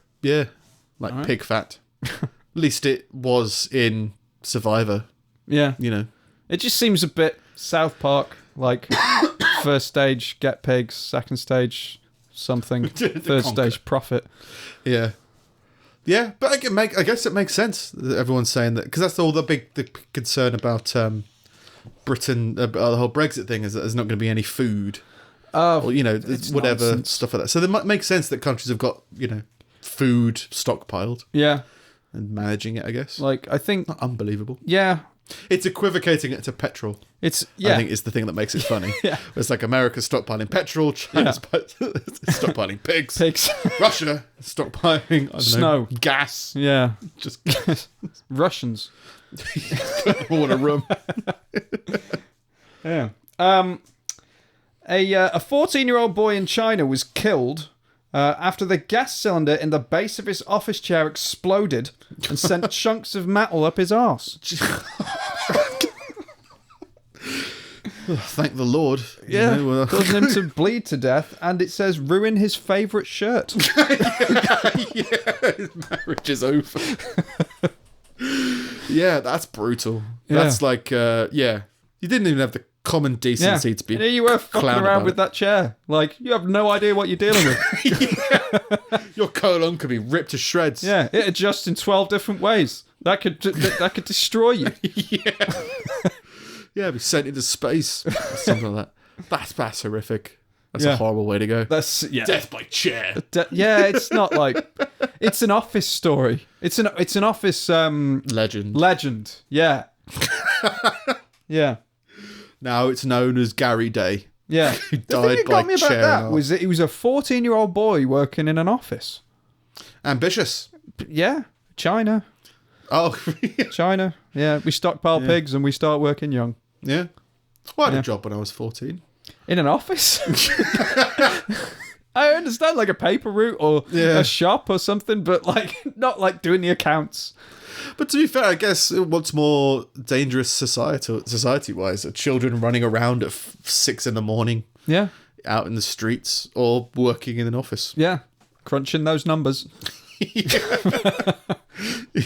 Like pig fat. At least it was in Survivor. Yeah. It just seems a bit South Park, like first stage get pigs, second stage something, third stage profit. Yeah. Yeah, but I guess it makes sense that everyone's saying that, because that's all the big concern about Britain, the whole Brexit thing, is that there's not going to be any food. Or, whatever, nonsense. stuff like that. So it might make sense that countries have got, food stockpiled. Yeah. And managing it, I guess. Like, I think... Not unbelievable. Yeah. It's equivocating it to petrol. I think is the thing that makes it funny. Yeah. It's like America's stockpiling petrol, China's stockpiling pigs. Russia stockpiling, Snow. Gas. Yeah. Just Russians. all in a room. Yeah. A 14-year-old boy in China was killed after the gas cylinder in the base of his office chair exploded and sent chunks of metal up his arse. Thank the Lord. Yeah, causing him to bleed to death, and it says ruin his favourite shirt. His marriage is over. Yeah, that's brutal. Yeah. That's like, you didn't even have the common decency to be. And here you were fucking around with that chair. Like, you have no idea what you're dealing with. Your colon could be ripped to shreds. Yeah, it adjusts in 12 different ways. That could destroy you. Yeah, be sent into space. Something like that. That's horrific. That's a horrible way to go. That's Death by chair. It's not like it's an office story. It's an office Legend. Legend. Yeah. Yeah. Now it's known as Gary Day. Yeah. Who The thing died that by got me about chair. that was that he was a 14-year-old boy working in an office. Ambitious. Yeah. China. Oh, China. Yeah. We stockpile pigs and we start working young. yeah. Well, I had a job when I was 14. In an office? I understand like a paper route or a shop or something, but like not like doing the accounts. But to be fair, I guess what's more dangerous society-wise are children running around at 6 a.m. Yeah. out in the streets or working in an office. Yeah. crunching those numbers.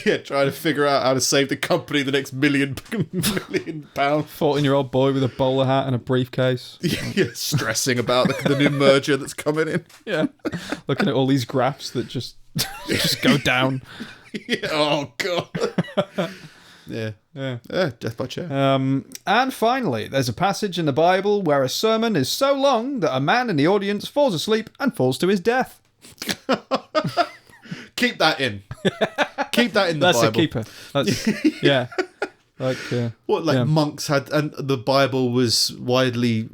Yeah, trying to figure out how to save the company the next million pound. 14-year-old boy with a bowler hat and a briefcase. Yeah, stressing about the new merger that's coming in. Yeah, looking at all these graphs that just go down. Yeah, oh god. Yeah. Death by chair. And finally, there's a passage in the Bible where a sermon is so long that a man in the audience falls asleep and falls to his death. Keep that in. Keep that in the That's Bible. a keeper. That's, yeah. Monks had, and the Bible was widely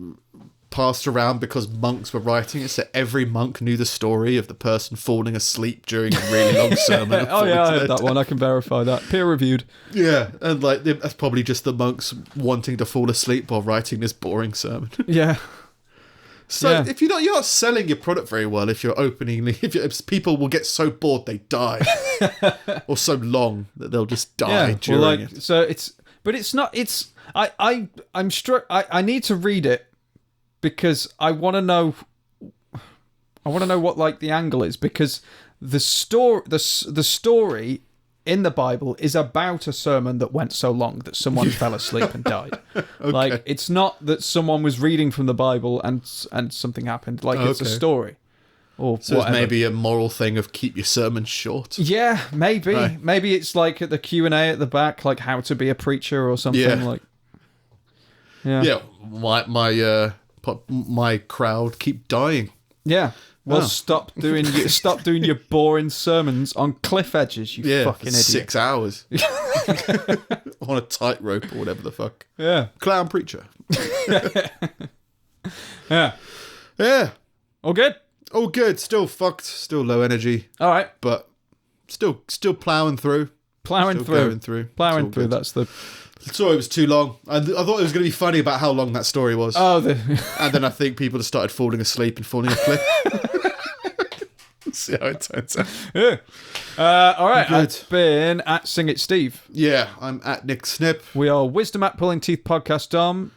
passed around because monks were writing it, so every monk knew the story of the person falling asleep during a really long sermon. And I falling to heard their that one. I can verify that. Peer reviewed. Yeah, and that's probably just the monks wanting to fall asleep while writing this boring sermon. Yeah. So Yeah. if you're not selling your product very well, if people will get so bored they die, or so long that they'll just die during it. So it's not. I'm struck. I need to read it because I want to know. I want to know what the angle is, because the story in the Bible is about a sermon that went so long that someone fell asleep and died. Okay. It's not that someone was reading from the Bible and something happened. It's a story. Or so it's maybe a moral thing of keep your sermons short. Yeah, maybe. Right. Maybe it's like at the Q&A at the back, like how to be a preacher or something. Yeah. My crowd keep dying. Yeah. Well, stop doing your boring sermons on cliff edges, you fucking idiot. 6 hours. On a tightrope or whatever the fuck. Yeah. Clown preacher. Yeah. Yeah. All good? All good. Still fucked. Still low energy. All right. But still ploughing through. Plowing Going through. through. Plowing through. That's the... The story was too long. I thought it was going to be funny about how long that story was. Oh, and then I think people just started falling asleep and falling off cliff. See how it turns out. Yeah. All right. Good. I've been at Sing It Steve. Yeah, I'm at Nick Snip. We are wisdom at pullingteethpodcast.com.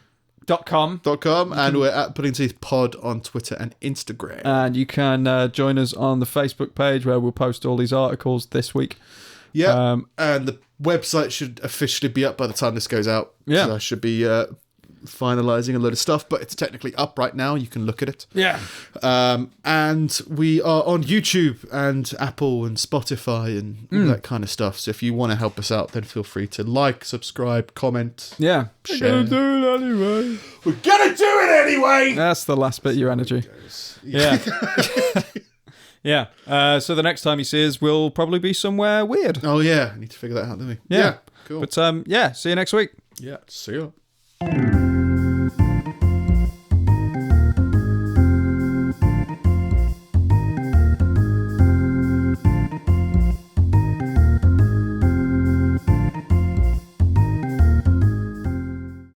And we're at Pulling Teeth Pod on Twitter and Instagram. And you can join us on the Facebook page where we'll post all these articles this week. Yeah, and the website should officially be up by the time this goes out. Yeah. So I should be finalising a load of stuff, but it's technically up right now. You can look at it. Yeah. And we are on YouTube and Apple and Spotify and all that kind of stuff. So if you want to help us out, then feel free to like, subscribe, comment. Yeah. Share. We're gonna do it anyway. We're going to do it anyway! That's the last bit of your energy. Yeah. Yeah. So the next time you see us, we'll probably be somewhere weird. Oh, yeah. I need to figure that out, don't we? Yeah. Cool. But, see you next week. Yeah. See ya.